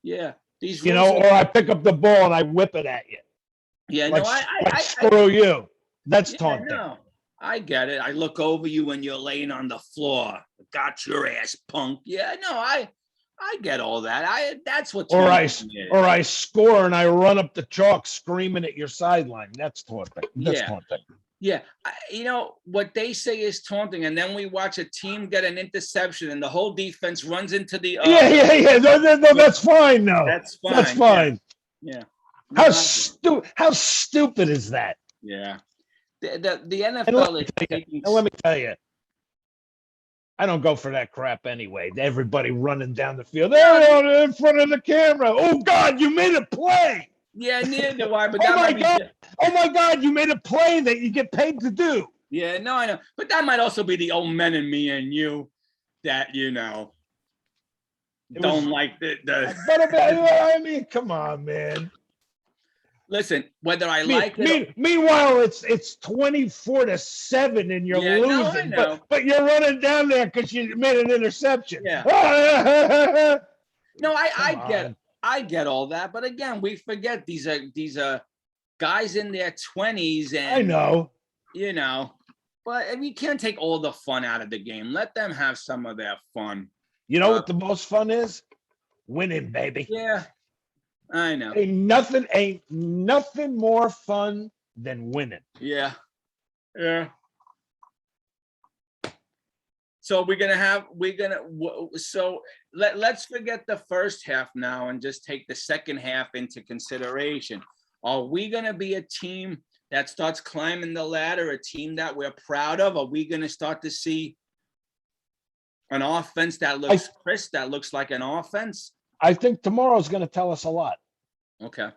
Yeah. These or I pick up the ball and I whip it at you. Yeah, like, I screw you. That's taunting. No, I get it. I look over you when you're laying on the floor. Got your ass, punk. Yeah, no, I get all that. That's what. Or I score and I run up the chalk screaming at your sideline. That's taunting. That's taunting. Yeah, what they say is taunting, and then we watch a team get an interception, and the whole defense runs into the. Yeah. No, that's fine. No, that's fine. That's fine. Yeah. No, how stupid is that? Yeah. The NFL is. Let me tell you, I don't go for that crap anyway. Everybody running down the field. They're in front of the camera. Oh God, you made a play. Yeah, neither do I. But oh my God, you made a play that you get paid to do. Yeah, no, I know. But that might also be the old men in me and you that, don't like the But I mean, come on, man. Listen, whether I like it. Meanwhile, it's 24-7 and you're losing, but you're running down there because you made an interception. Yeah. No, I get all that, but again, we forget these are guys in their 20s, and I know, but we can't take all the fun out of the game. Let them have some of their fun. You know what the most fun is? Winning, baby. Yeah. I know. Ain't nothing more fun than winning. Yeah. Yeah. So let's forget the first half now and just take the second half into consideration. Are we going to be a team that starts climbing the ladder, a team that we're proud of? Are we going to start to see An offense that looks crisp, that looks like an offense. I think tomorrow's going to tell us a lot. Okay.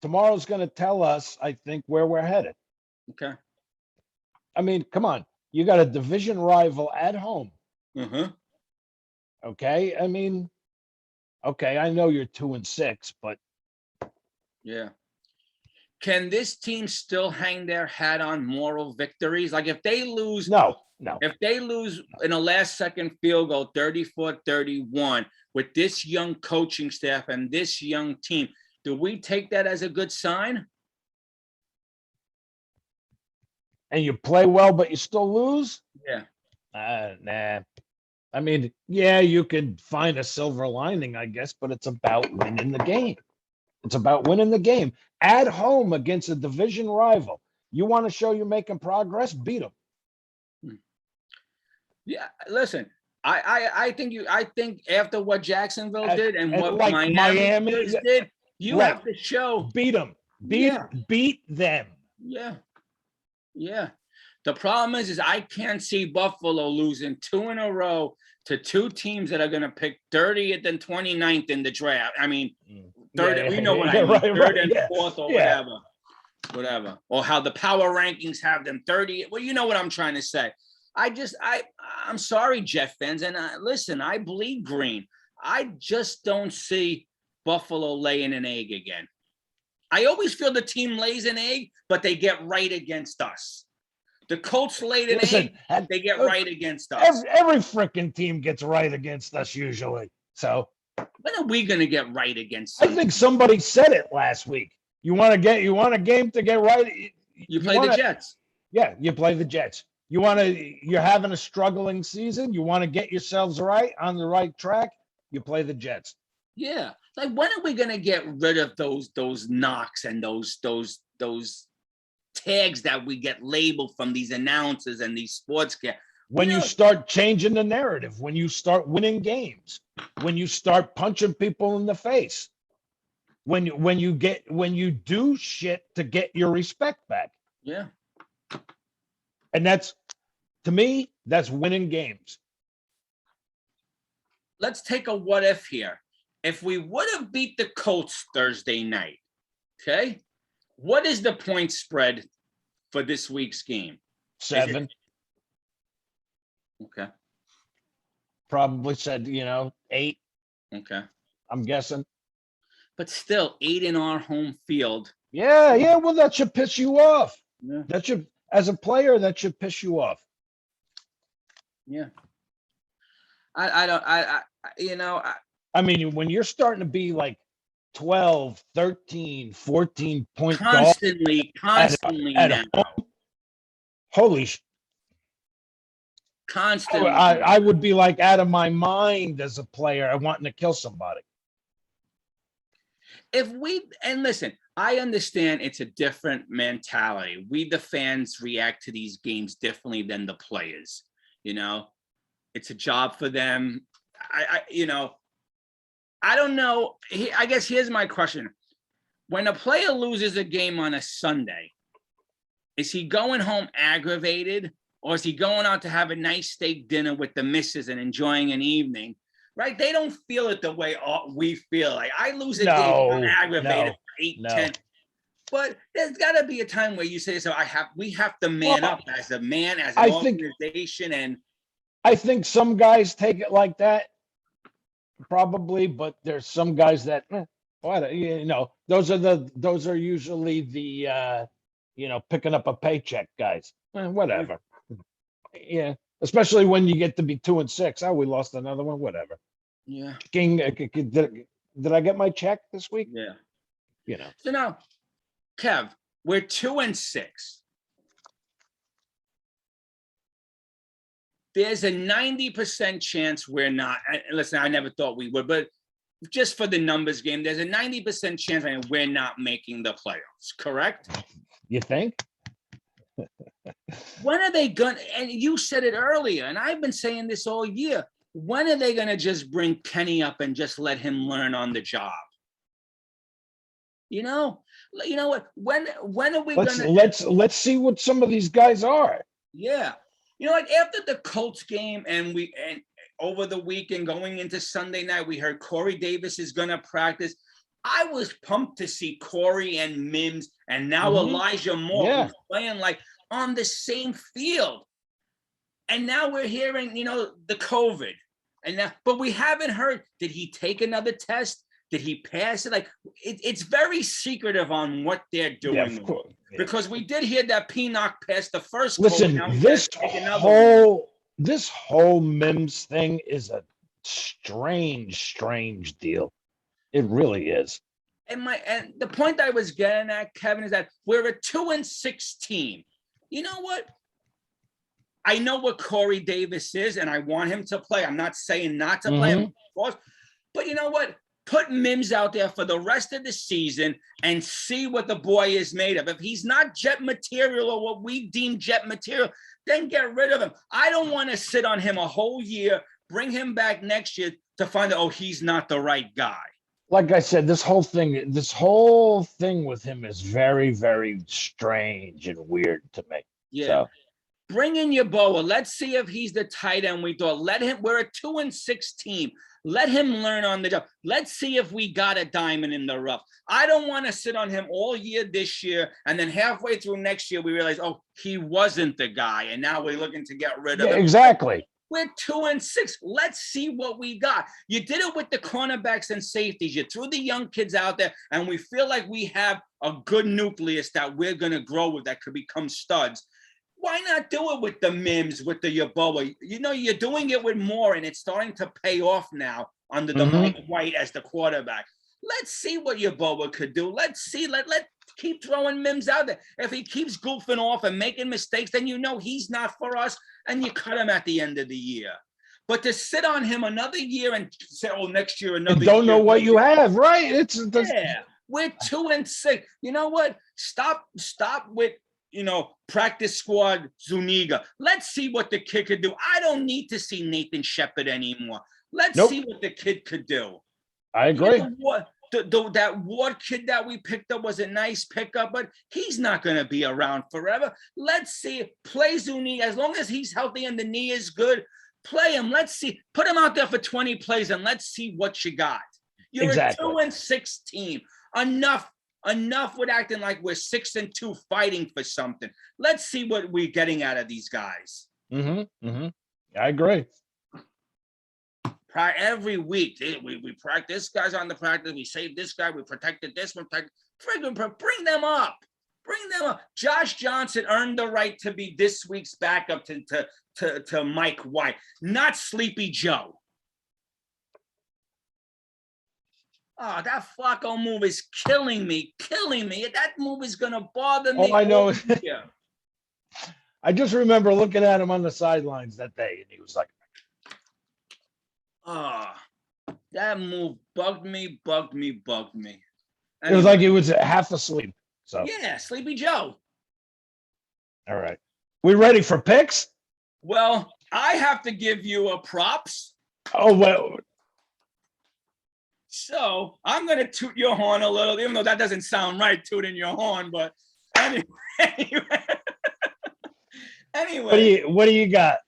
Tomorrow's going to tell us, I think, where we're headed. Okay. I mean, come on. You got a division rival at home. Uh-huh. Okay. I mean, okay, I know you're 2-6, but Yeah. Can this team still hang their hat on moral victories? Like if they lose, no. if they lose in a last second field goal, 34-31, with this young coaching staff and this young team, do we take that as a good sign? And you play well, but you still lose? Yeah. Nah. I mean, yeah, you could find a silver lining, I guess, but it's about winning the game. It's about winning the game at home against a division rival. You want to show you're making progress? Beat them. Yeah, listen, I think after what Jacksonville did and what like Miami just did, you right. have to show beat them. Beat them. Yeah. Yeah. The problem is I can't see Buffalo losing 2 in a row to 2 teams that are going to pick 30th and 29th in the draft. I mean, third, we know what I mean, right, third and yeah. fourth or Yeah. whatever. Or how the power rankings have them 30. Well, you know what I'm trying to say. I'm sorry, Jet fans. And listen, I bleed green. I just don't see Buffalo laying an egg again. I always feel the team lays an egg, but they get right against us. The Colts laid an egg, they get right against us. Every freaking team gets right against us usually. So when are we going to get right against something? I think somebody said it last week. You want a game to get right? You play the Jets. Yeah, you play the Jets. You're having a struggling season. You want to get yourselves right on the right track. You play the Jets. Yeah. Like when are we going to get rid of those knocks and those tags that we get labeled from these announcers and these sports guys? When you start changing the narrative, when you start winning games, when you start punching people in the face, when you do shit to get your respect back. Yeah. And that's, to me, that's winning games. Let's take a what if here. If we would have beat the Colts Thursday night, okay, what is the point spread for this week's game? 7. Okay. Probably said, 8. Okay. I'm guessing. But still, 8 in our home field. Yeah. Well, that should piss you off. Yeah. That should, as a player, that should piss you off. Yeah. I mean, when you're starting to be like 12, 13, 14 point constantly now. Home, holy sh! Constantly. I would be like out of my mind as a player. I wanting to kill somebody. Listen, I understand it's a different mentality. We, the fans, react to these games differently than the players. It's a job for them. I don't know. I guess here's my question. When a player loses a game on a Sunday, is he going home aggravated, or is he going out to have a nice steak dinner with the missus and enjoying an evening? Right? They don't feel it the way we feel. Like I lose a game, I'm aggravated for 8, 10. But there's got to be a time where you say, "So we have to man up as a man, as an organization." And I think some guys take it like that, probably. But there's some guys that, those are usually the, picking up a paycheck guys. Whatever. Yeah. Especially when you get to be 2-6. Oh, we lost another one. Whatever. Yeah. King, did I get my check this week? Yeah. So now, Kev, we're 2-6. There's a 90% chance we're not. Listen, I never thought we would, but just for the numbers game, there's a 90% chance we're not making the playoffs. Correct? You think? When are they going to, and you said it earlier, and I've been saying this all year, when are they going to just bring Kenny up and just let him learn on the job? You know what? When are we going to? Let's see what some of these guys are. Yeah. Like after the Colts game and over the weekend going into Sunday night, we heard Corey Davis is going to practice. I was pumped to see Corey and Mims and now Elijah Moore who's playing like on the same field. And now we're hearing, the COVID. And now, but we haven't heard, did he take another test? Did he pass it? Like it's very secretive on what they're doing. Yeah, of course. Yeah. Because we did hear that Pinnock passed the first. Listen, this whole Mims thing is a strange deal. It really is. And the point I was getting at, Kevin, is that we're a 2-6 team. You know what? I know what Corey Davis is, and I want him to play. I'm not saying not to play him, of course. But you know what? Put Mims out there for the rest of the season and see what the boy is made of. If he's not Jet material or what we deem Jet material, then get rid of him. I don't want to sit on him a whole year, bring him back next year to find out, he's not the right guy. Like I said, this whole thing with him is very, very strange and weird to me. Yeah. So. Bring in Yeboah. Let's see if he's the tight end we thought. We're a 2-6 team. Let him learn on the job. Let's see if we got a diamond in the rough. I don't want to sit on him all year this year, and then halfway through next year, we realize, he wasn't the guy, and now we're looking to get rid of him. Exactly. We're 2-6. Let's see what we got. You did it with the cornerbacks and safeties. You threw the young kids out there, and we feel like we have a good nucleus that we're going to grow with that could become studs. Why not do it with the Mims, with the Yeboah? You're doing it with Moore, and it's starting to pay off now under the Mike White as the quarterback. Let's see what Yeboah could do. Let's see. Let keep throwing Mims out there. If he keeps goofing off and making mistakes, then he's not for us, and you cut him at the end of the year. But to sit on him another year and say, next year another year. Don't know what you have, right? We're 2-6. You know what? Stop with practice squad Zuniga. Let's see what the kid could do. I don't need to see Nathan Shepard anymore. Let's see what the kid could do. I agree. That Ward kid that we picked up was a nice pickup, but he's not going to be around forever. Let's see. Play Zuniga. As long as he's healthy and the knee is good, play him. Let's see. Put him out there for 20 plays and let's see what you got. You're a 2-6 team. Enough with acting like we're 6-2 fighting for something. Let's see what we're getting out of these guys. I agree. Every week, we practice. This guy's on the practice. We saved this guy. We protected this one. Bring them up. Bring them up. Josh Johnson earned the right to be this week's backup to Mike White, not Sleepy Joe. Oh, that Flacco move is killing me. That move is going to bother me. All I know is I just remember looking at him on the sidelines that day, and he was like, that move bugged me. Anyway. It was like he was half asleep. So yeah, Sleepy Joe. All right. We ready for picks? Well, I have to give you a props. Oh, well. So I'm going to toot your horn a little, even though that doesn't sound right, tooting your horn. But anyway. What do you got?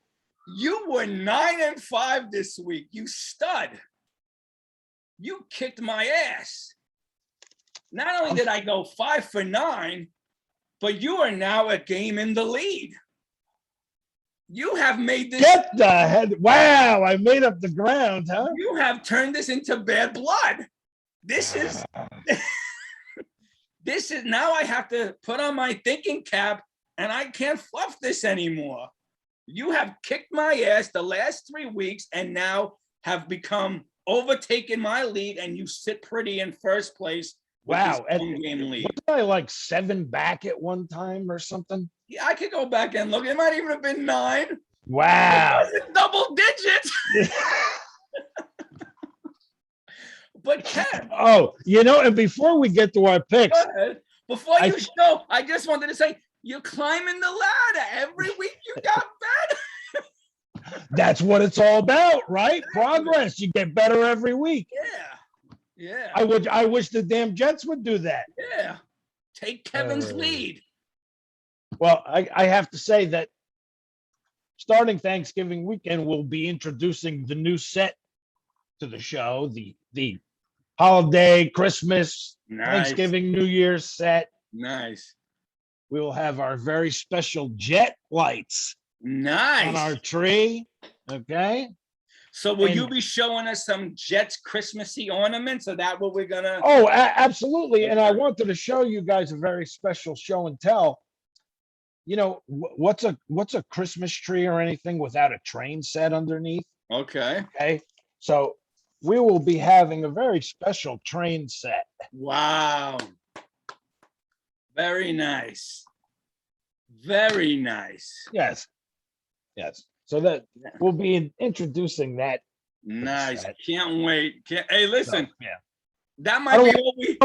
You were 9-5 this week. You stud. You kicked my ass. Not only did I go 5 for 9, but you are now a game in the lead. You have made this. Get the head. Wow, I made up the ground, huh? You have turned this into bad blood. This is now I have to put on my thinking cap and I can't fluff this anymore. You have kicked my ass the last 3 weeks and now have overtaken my lead, and you sit pretty in first place. Wow. Game lead. Wasn't I like 7 back at one time or something? Yeah, I could go back and look. It might even have been 9. Wow. It wasn't double digits. But Ken. And before we get to our picks. Before you show, I just wanted to say, you're climbing the ladder. Every week you got better. That's what it's all about, right? Progress. You get better every week. Yeah. I wish the damn Jets would do that. Yeah. Take Kevin's lead. Well, I have to say that starting Thanksgiving weekend, we'll be introducing the new set to the show, the holiday, Christmas, Nice. Thanksgiving, New Year's set. Nice. We will have our very special jet lights Nice. on our tree. Okay. So will you And- be showing us some Jets Christmassy ornaments? Or that what we're gonna? Oh, absolutely. And I Okay. wanted to show you guys a very special show and tell. You know, what's a Christmas tree or anything without a train set underneath? Okay. Okay. So we will be having a very special train set. Wow. Very nice. Very nice. Yes. Yes. So that we'll be introducing that. Nice. set. Can't wait. Hey, So, listen, yeah. that I might don't be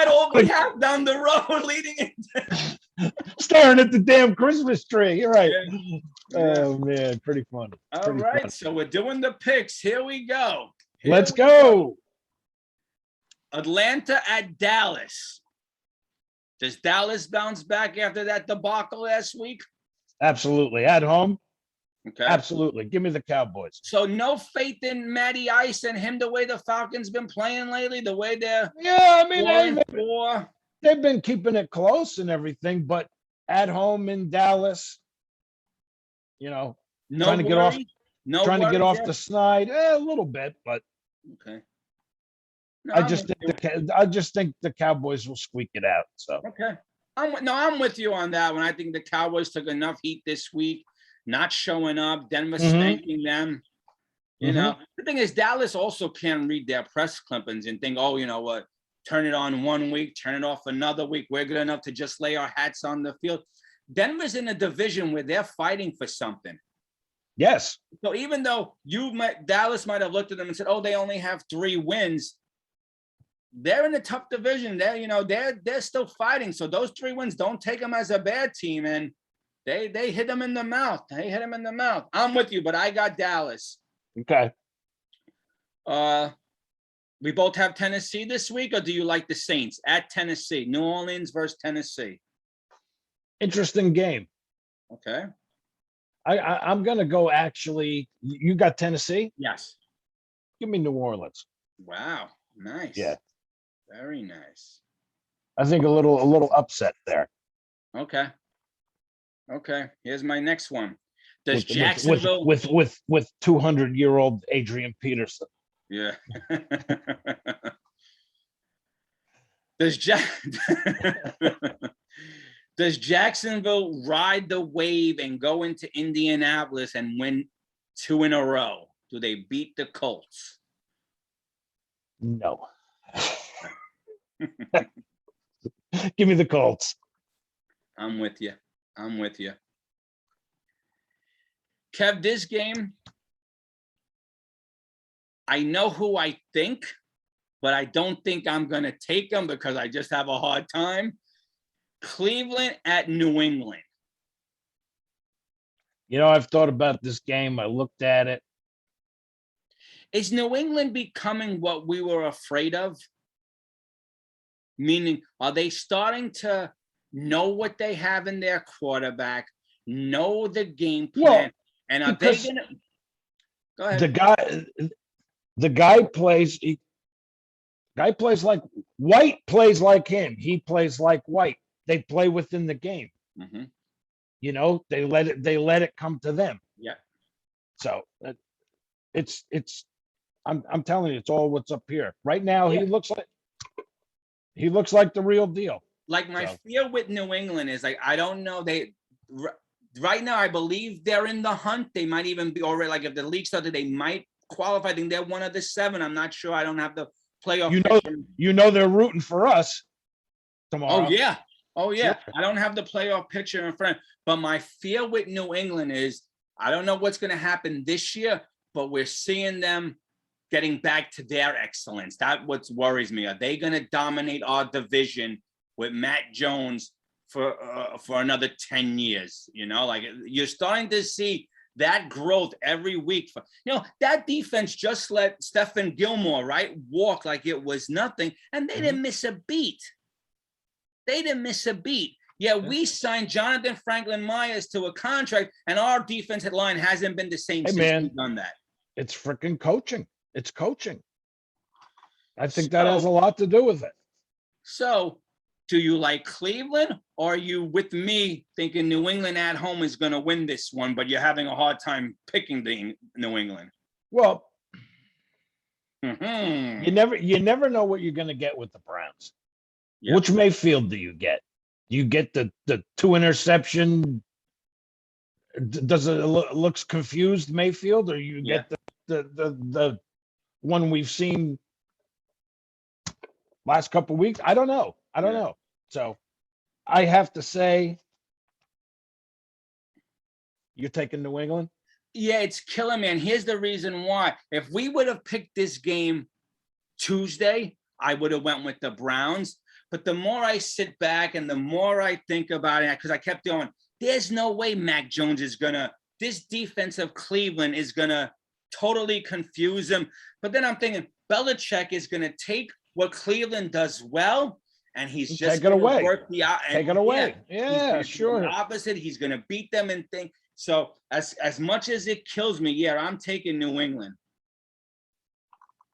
all we have down the road leading into. Staring at the damn Christmas tree. You're right. Yeah. Oh man, pretty funny. All Pretty right. funny. So we're doing the picks. Here we go. Let's we go. Atlanta at Dallas. Does Dallas bounce back after that debacle last week? Absolutely. At home. Okay. Absolutely. Give me the Cowboys. So no faith in Matty Ice and him the way the Falcons been playing lately, the way they're Yeah, I mean, 4-4. they've been keeping it close and everything, but at home in Dallas, you know, No trying to get off- worry? No trying to get worries off there? the snide a little bit, but Okay. No, I I'm just with think you. I just think the Cowboys will squeak it out. So Okay. I'm with you on that one. I think the Cowboys took enough heat this week, not showing up, Denver Mhm. spanking them. You Mhm. know, the thing is, Dallas also can read their press clippings and think, oh, you know what, turn it on one week, turn it off another week. We're good enough to just lay our hats on the field. Denver's in a division where they're fighting for something. yes, So even though Dallas might have looked at them and said, oh, they only have 3 wins, they're in a tough division. They're still fighting. So those 3 wins, don't take them as a bad team. And they hit them in the mouth. I'm with you, but I got Dallas. okay. We both have Tennessee this week, or do you like the Saints at Tennessee? New Orleans versus Tennessee. Interesting game. Okay. I'm gonna go. Actually, you got Tennessee. Yes. Give me New Orleans. Wow. Nice. Yeah. Very nice. I think a little upset there. Okay. Here's my next one. With Does Jacksonville? with 200-year-old Adrian Peterson. Yeah. Does Jacksonville ride the wave and go into Indianapolis and win 2 in a row? Do they beat the Colts? No. Give me the Colts. I'm with you. Kev, this game, I know who I think, but I don't think I'm going to take them because I just have a hard time. Cleveland at New England. You know, I've thought about this game. I looked at it. Is New England becoming what we were afraid of? Meaning, are they starting to know what they have in their quarterback, know the game plan, Well, and are they because going to go ahead? The guy plays like White plays like him. He plays like White. They play within the game. Mm-hmm. You know, they let it come to them. Yeah. So it's I'm telling you, it's all what's up here right now. Yeah. He looks like the real deal. Like my So. fear with New England is like, I don't know. Right now, I believe they're in the hunt. They might even be already, like if the league started, they might qualify. I think they're one of the 7. I'm not sure. I don't have the playoff. You know they're rooting for us tomorrow. Oh yeah. Sure. I don't have the playoff picture in front, but my fear with New England is I don't know what's going to happen this year, but we're seeing them getting back to their excellence. That's what worries me. Are they going to dominate our division with Matt Jones for another 10 years? You know, like you're starting to see that growth every week. That defense just let Stephen Gilmore, right, walk like it was nothing, and they didn't miss a beat. Yeah, we signed Jonathan Franklin Myers to a contract, and our defensive line hasn't been the same Hey, since man. we've done that. It's freaking coaching. It's coaching. I think that So- has a lot to do with it. So, do you like Cleveland, or are you with me thinking New England at home is going to win this one, but you're having a hard time picking the New England? Well, Mhm. you never know what you're going to get with the Browns. Yep. Which Mayfield do you get? You get the 2 interception. Does it looks confused Mayfield, or you get the one we've seen last couple of weeks? I don't know. I don't know. So I have to say, you're taking New England. Yeah, it's killing me. And here's the reason why. If we would have picked this game Tuesday, I would have went with the Browns. But the more I sit back and the more I think about it, because I kept going, there's no way Mac Jones is this defense of Cleveland is gonna totally confuse him. But then I'm thinking Belichick is gonna take what Cleveland does well, and he's just take it away. Work Take it away. Yeah, sure. The opposite. He's gonna beat them and think. So as much as it kills me, yeah, I'm taking New England.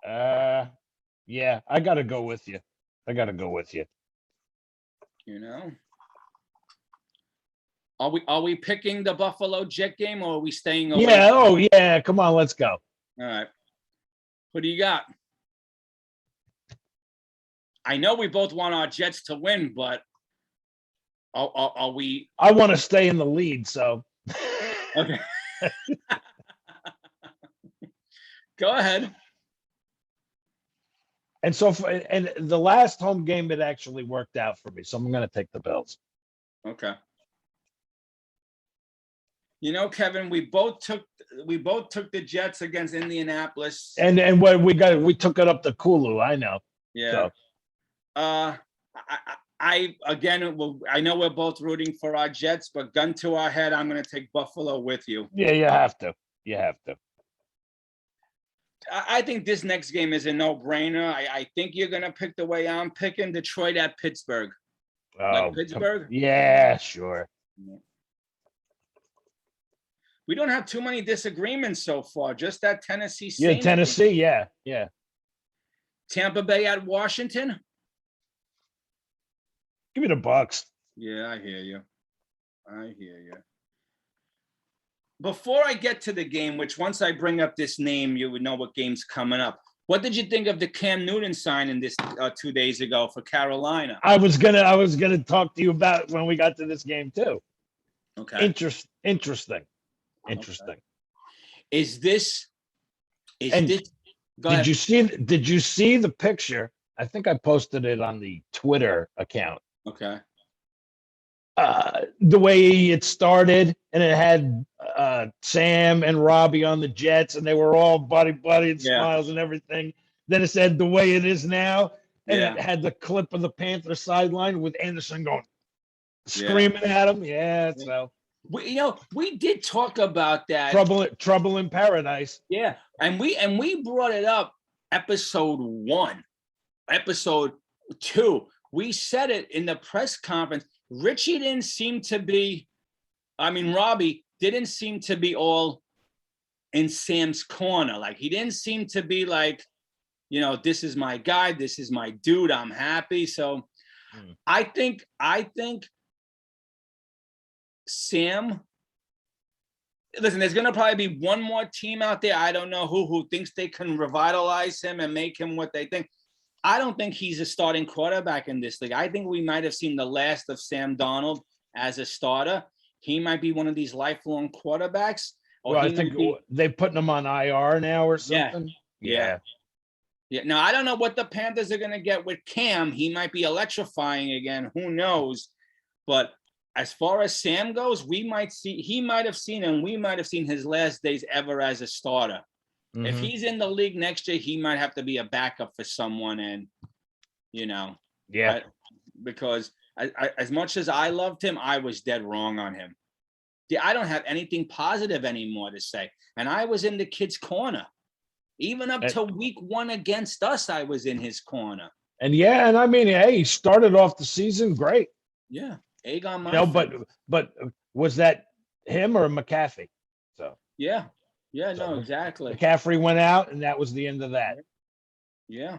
Yeah, I got to go with you. You know, are we picking the Buffalo Jet game, or are we staying away? Yeah. Oh, yeah. Come on, let's go. All right. What do you got? I know we both want our Jets to win, but are we? I want to stay in the lead, so. Okay. Go ahead. And so, and the last home game, it actually worked out for me. So I'm going to take the Bills. Okay. You know, Kevin, we both took the Jets against Indianapolis. And what we took it up to Kulu. I know. Yeah. So. I know we're both rooting for our Jets, but gun to our head, I'm going to take Buffalo with you. Yeah, you have to. You have to. I think this next game is a no-brainer. I think you're going to pick the way I'm picking, Detroit at Pittsburgh. Like Pittsburgh? Yeah, sure. We don't have too many disagreements so far, just that Tennessee Saints. Yeah, Tennessee, yeah. Tampa Bay at Washington? Give me the Bucks. Yeah, I hear you. Before I get to the game, which once I bring up this name, you would know what game's coming up. What did you think of the Cam Newton signing this 2 days ago for Carolina? I was gonna talk to you about when we got to this game too. Okay. Interesting. Okay. Is this? Go ahead. Did you see the picture? I think I posted it on the Twitter account. Okay. The way it started, and it had Sam and Robbie on the Jets, and they were all buddy and smiles and everything. Then it said the way it is now, and it had the clip of the Panther sideline with Anderson going screaming at him. Yeah, so we did talk about that. Trouble in paradise. Yeah, and we brought it up episode 1, episode 2. We said it in the press conference. Robbie didn't seem to be all in Sam's corner. Like, he didn't seem to be like, this is my guy, this is my dude, I'm happy. So I think Sam, listen, there's going to probably be one more team out there, I don't know who thinks they can revitalize him and make him what they think. I don't think he's a starting quarterback in this league. I think we might have seen the last of Sam Darnold as a starter. He might be one of these lifelong quarterbacks. Well, I think they're putting him on IR now or something. Yeah. Now, I don't know what the Panthers are going to get with Cam. He might be electrifying again. Who knows? But as far as Sam goes, he might have seen his last days ever as a starter. Mm-hmm. If he's in the league next year, he might have to be a backup for someone. And, because as much as I loved him, I was dead wrong on him. I don't have anything positive anymore to say. And I was in the kid's corner. Even up to week 1 against us, I was in his corner. And I mean, hey, he started off the season great. Yeah. Egg on my No, face. but was that him or McAfee? So Yeah. Yeah, no, so exactly. McCaffrey went out, and that was the end of that. Yeah.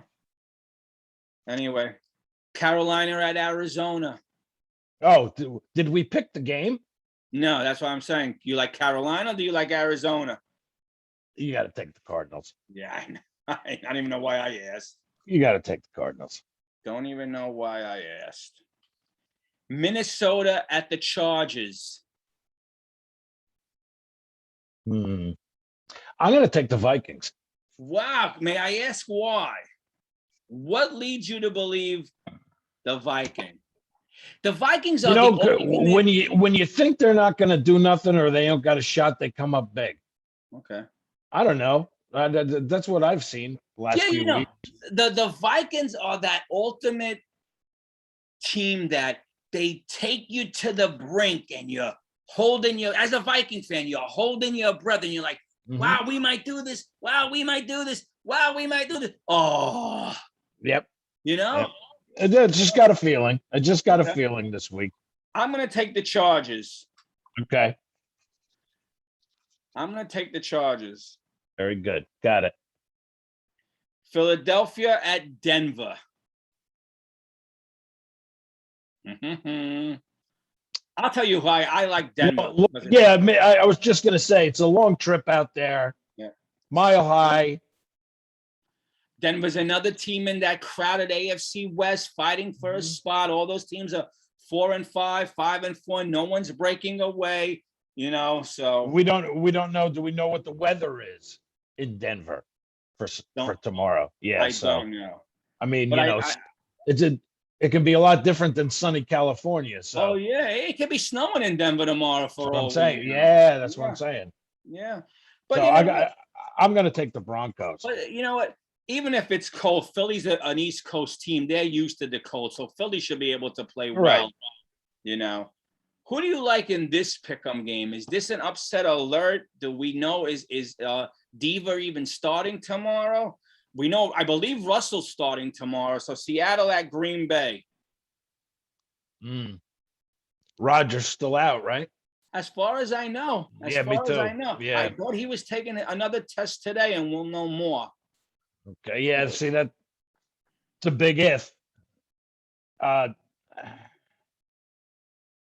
Anyway, Carolina at Arizona. Oh, did we pick the game? No, that's what I'm saying. You like Carolina? Or do you like Arizona? You got to take the Cardinals. Yeah, I know. I don't even know why I asked. You got to take the Cardinals. Don't even know why I asked. Minnesota at the Chargers. Hmm. I'm going to take the Vikings. Wow. May I ask why? What leads you to believe the Viking? The Vikings are You know, the ultimate. when you think they're not going to do nothing or they don't got a shot, they come up big. Okay. I don't know. That's what I've seen last Yeah, few weeks. the Vikings are that ultimate team that they take you to the brink and you're holding your, as a Viking fan, you're holding your breath and you're like, wow, we might do this. Wow, we might do this. Wow, we might do this. Oh, Yep. you know? Yep. I just got a feeling. I just got a Okay. feeling this week. I'm going to take the Chargers. Okay. I'm going to take the Chargers. Very good. Got it. Philadelphia at Denver. I'll tell you why I like Denver. Yeah, I was just going to say it's a long trip out there. Yeah. Mile high. Denver's another team in that crowded AFC West fighting for a spot. All those teams are 4-5, 5-4. No one's breaking away, so we don't know. Do we know what the weather is in Denver for tomorrow? Yeah. I don't know. I mean, it can be a lot different than sunny California. So oh yeah, it could be snowing in Denver tomorrow for all I'm saying. Yeah, that's what I'm saying. Yeah. But so I'm going to take the Broncos. But you know what? Even if it's cold, Philly's an East Coast team. They're used to the cold, so Philly should be able to play well. Right. Who do you like in this pick'em game? Is this an upset alert? Do we know is Diva even starting tomorrow? We know, I believe Russell's starting tomorrow. So Seattle at Green Bay. Rodgers still out, right? As far as I know. Me too. Yeah. I thought he was taking another test today, and we'll know more. Okay. Yeah. See, it's a big if. I'm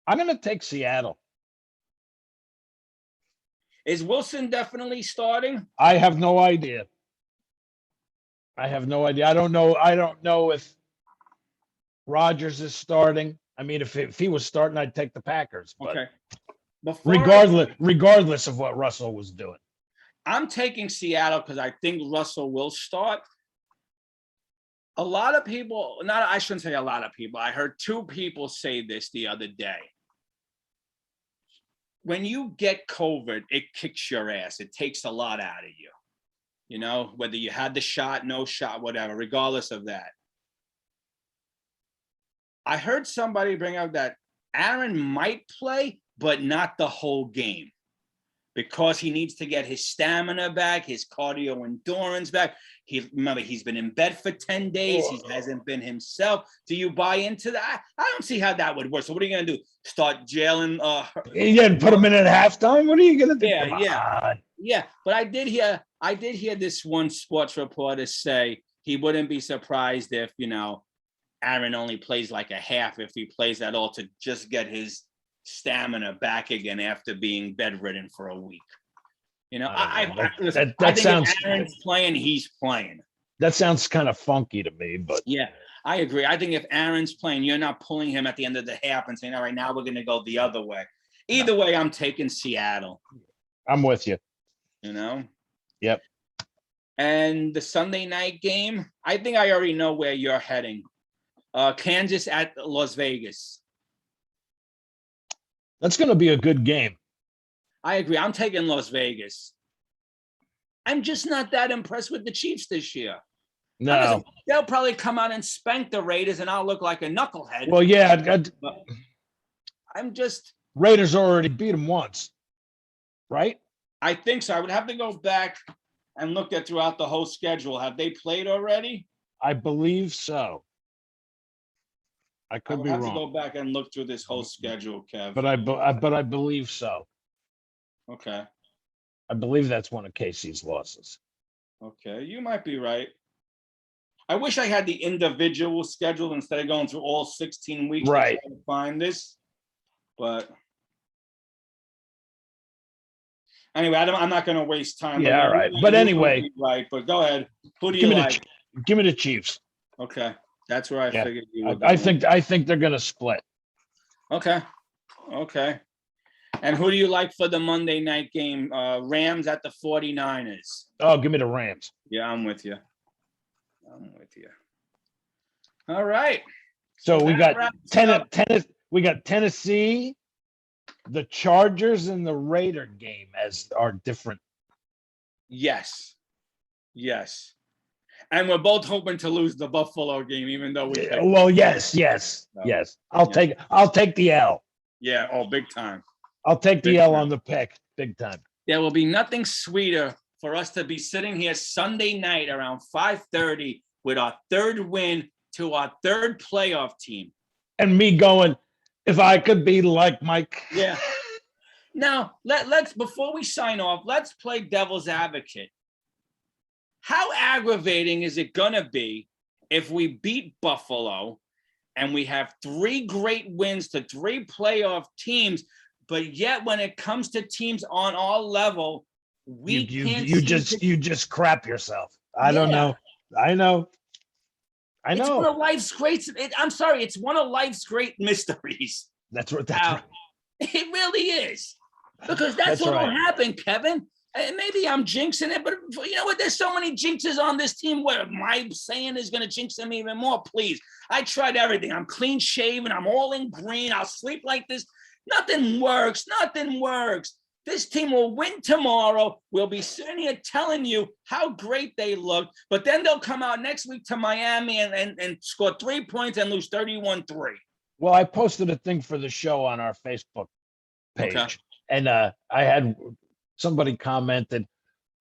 going to take Seattle. Is Wilson definitely starting? I have no idea. I don't know if Rodgers is starting. I mean, if he was starting, I'd take the Packers. But okay. Regardless of what Russell was doing. I'm taking Seattle because I think Russell will start. A lot of people, I shouldn't say a lot of people. I heard two people say this the other day. When you get COVID, it kicks your ass. It takes a lot out of you. Whether you had the shot, no shot, whatever, regardless of that. I heard somebody bring up that Aaron might play, but not the whole game because he needs to get his stamina back, his cardio endurance back. Remember, he's been in bed for 10 days. He hasn't been himself. Do you buy into that? I don't see how that would work. So what are you going to do? Start jailing? Put him in at halftime? What are you going to do? Yeah. But I did hear this one sports reporter say he wouldn't be surprised if, Aaron only plays like a half if he plays at all to just get his stamina back again after being bedridden for a week. I think if Aaron's playing, he's playing. That sounds kind of funky to me, but yeah, I agree. I think if Aaron's playing, you're not pulling him at the end of the half and saying, all right, now we're going to go the other way. Either way, I'm taking Seattle. I'm with you. Yep. And the Sunday night game, I think I already know where you're heading. Kansas at Las Vegas. That's going to be a good game. I agree. I'm taking Las Vegas. I'm just not that impressed with the Chiefs this year. No. They'll probably come out and spank the Raiders, and I'll look like a knucklehead. Well, yeah. I'm just... Raiders already beat them once, right? I think so. I would have to go back and look at throughout the whole schedule. Have they played already? I believe so. I I could will be have to go wrong, back and look through this whole schedule, Kev. but I believe so. Okay. I believe that's one of Casey's losses. Okay. You might be right. I wish I had the individual schedule instead of going through all 16 weeks to Right. try to find this. But anyway, I'm not going to waste time. Yeah, all right. But you might anyway, be right. But go ahead. Who do you give me like? give me the Chiefs. Okay, that's where I Yeah. figured you would. I think they're gonna split. Okay, okay. And who do you like for the Monday night game? Rams at the 49ers. Oh, give me the Rams. Yeah, I'm with you. I'm with you. All right. So we that got wraps it up. we got Tennessee, the Chargers, and the Raider game as our different. Yes. Yes. And we're both hoping to lose the Buffalo game, even though we picked. Well, yes. I'll take the L. Yeah. Oh, big time. I'll take the Big L time. on the pick, big time. There will be nothing sweeter for us to be sitting here Sunday night around 5:30 with our third win to our third playoff team. And me going, if I could be like Mike. Yeah. Now, let's before we sign off, let's play devil's advocate. How aggravating is it going to be if we beat Buffalo and we have 3 great wins to 3 playoff teams, but yet when it comes to teams on our level, we can't. You just crap yourself. I don't know. I know. It's one of life's great. I'm sorry, it's one of life's great mysteries. That's right. It really is, because that's what will happen, Kevin. And maybe I'm jinxing it, but you know what? There's so many jinxes on this team. What am I saying is going to jinx them even more? Please, I tried everything. I'm clean shaven. I'm all in green. I'll sleep like this. Nothing works. Nothing works. This team will win tomorrow. We'll be sitting here telling you how great they look, but then they'll come out next week to Miami and score 3 points and lose 31-3. Well, I posted a thing for the show on our Facebook page, Okay. and I had somebody commented,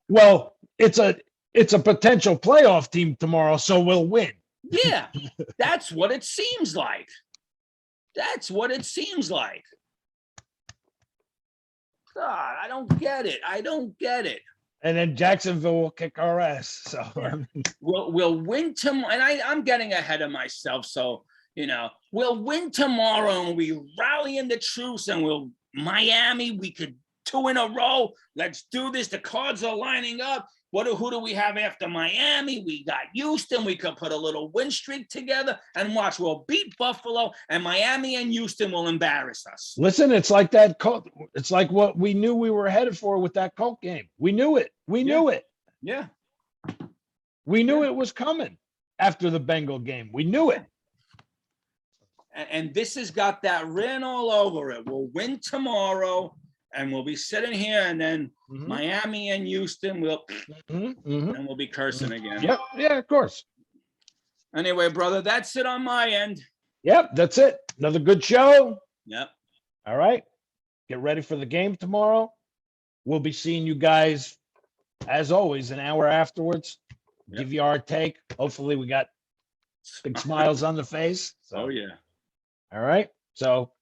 "Well, it's a potential playoff team tomorrow, so we'll win." Yeah, that's what it seems like. That's what it seems like. God, I don't get it. I don't get it. And then Jacksonville will kick our ass. So Yeah. We'll win tomorrow, and I'm getting ahead of myself. So we'll win tomorrow, and we rally in the troops, and we'll Miami. We could 2 in a row. Let's do this. The cards are lining up. Who do we have after Miami? We got Houston. We could put a little win streak together and watch. We'll beat Buffalo, and Miami and Houston will embarrass us. Listen, it's like that. It's like what we knew we were headed for with that Colt game. We knew it. We knew it. Yeah. We knew it was coming after the Bengal game. We knew it. And this has got that written all over it. We'll win tomorrow, and we'll be sitting here, and then Miami and Houston will, and we'll be cursing again. Yep. Yeah, of course. Anyway, brother, that's it on my end. Yep, that's it. Another good show. Yep. All right. Get ready for the game tomorrow. We'll be seeing you guys, as always, an hour afterwards. Yep. Give you our take. Hopefully, we got big smiles on the face. So, Oh, yeah. all right. So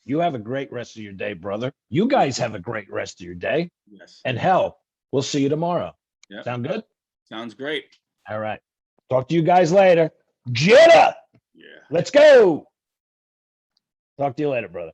you have a great rest of your day, brother. You guys have a great rest of your day. Yes. And hell, we'll see you tomorrow. Yep. Sound good? Sounds great. All right. Talk to you guys later. Jetta. Yeah. Let's go. Talk to you later, brother.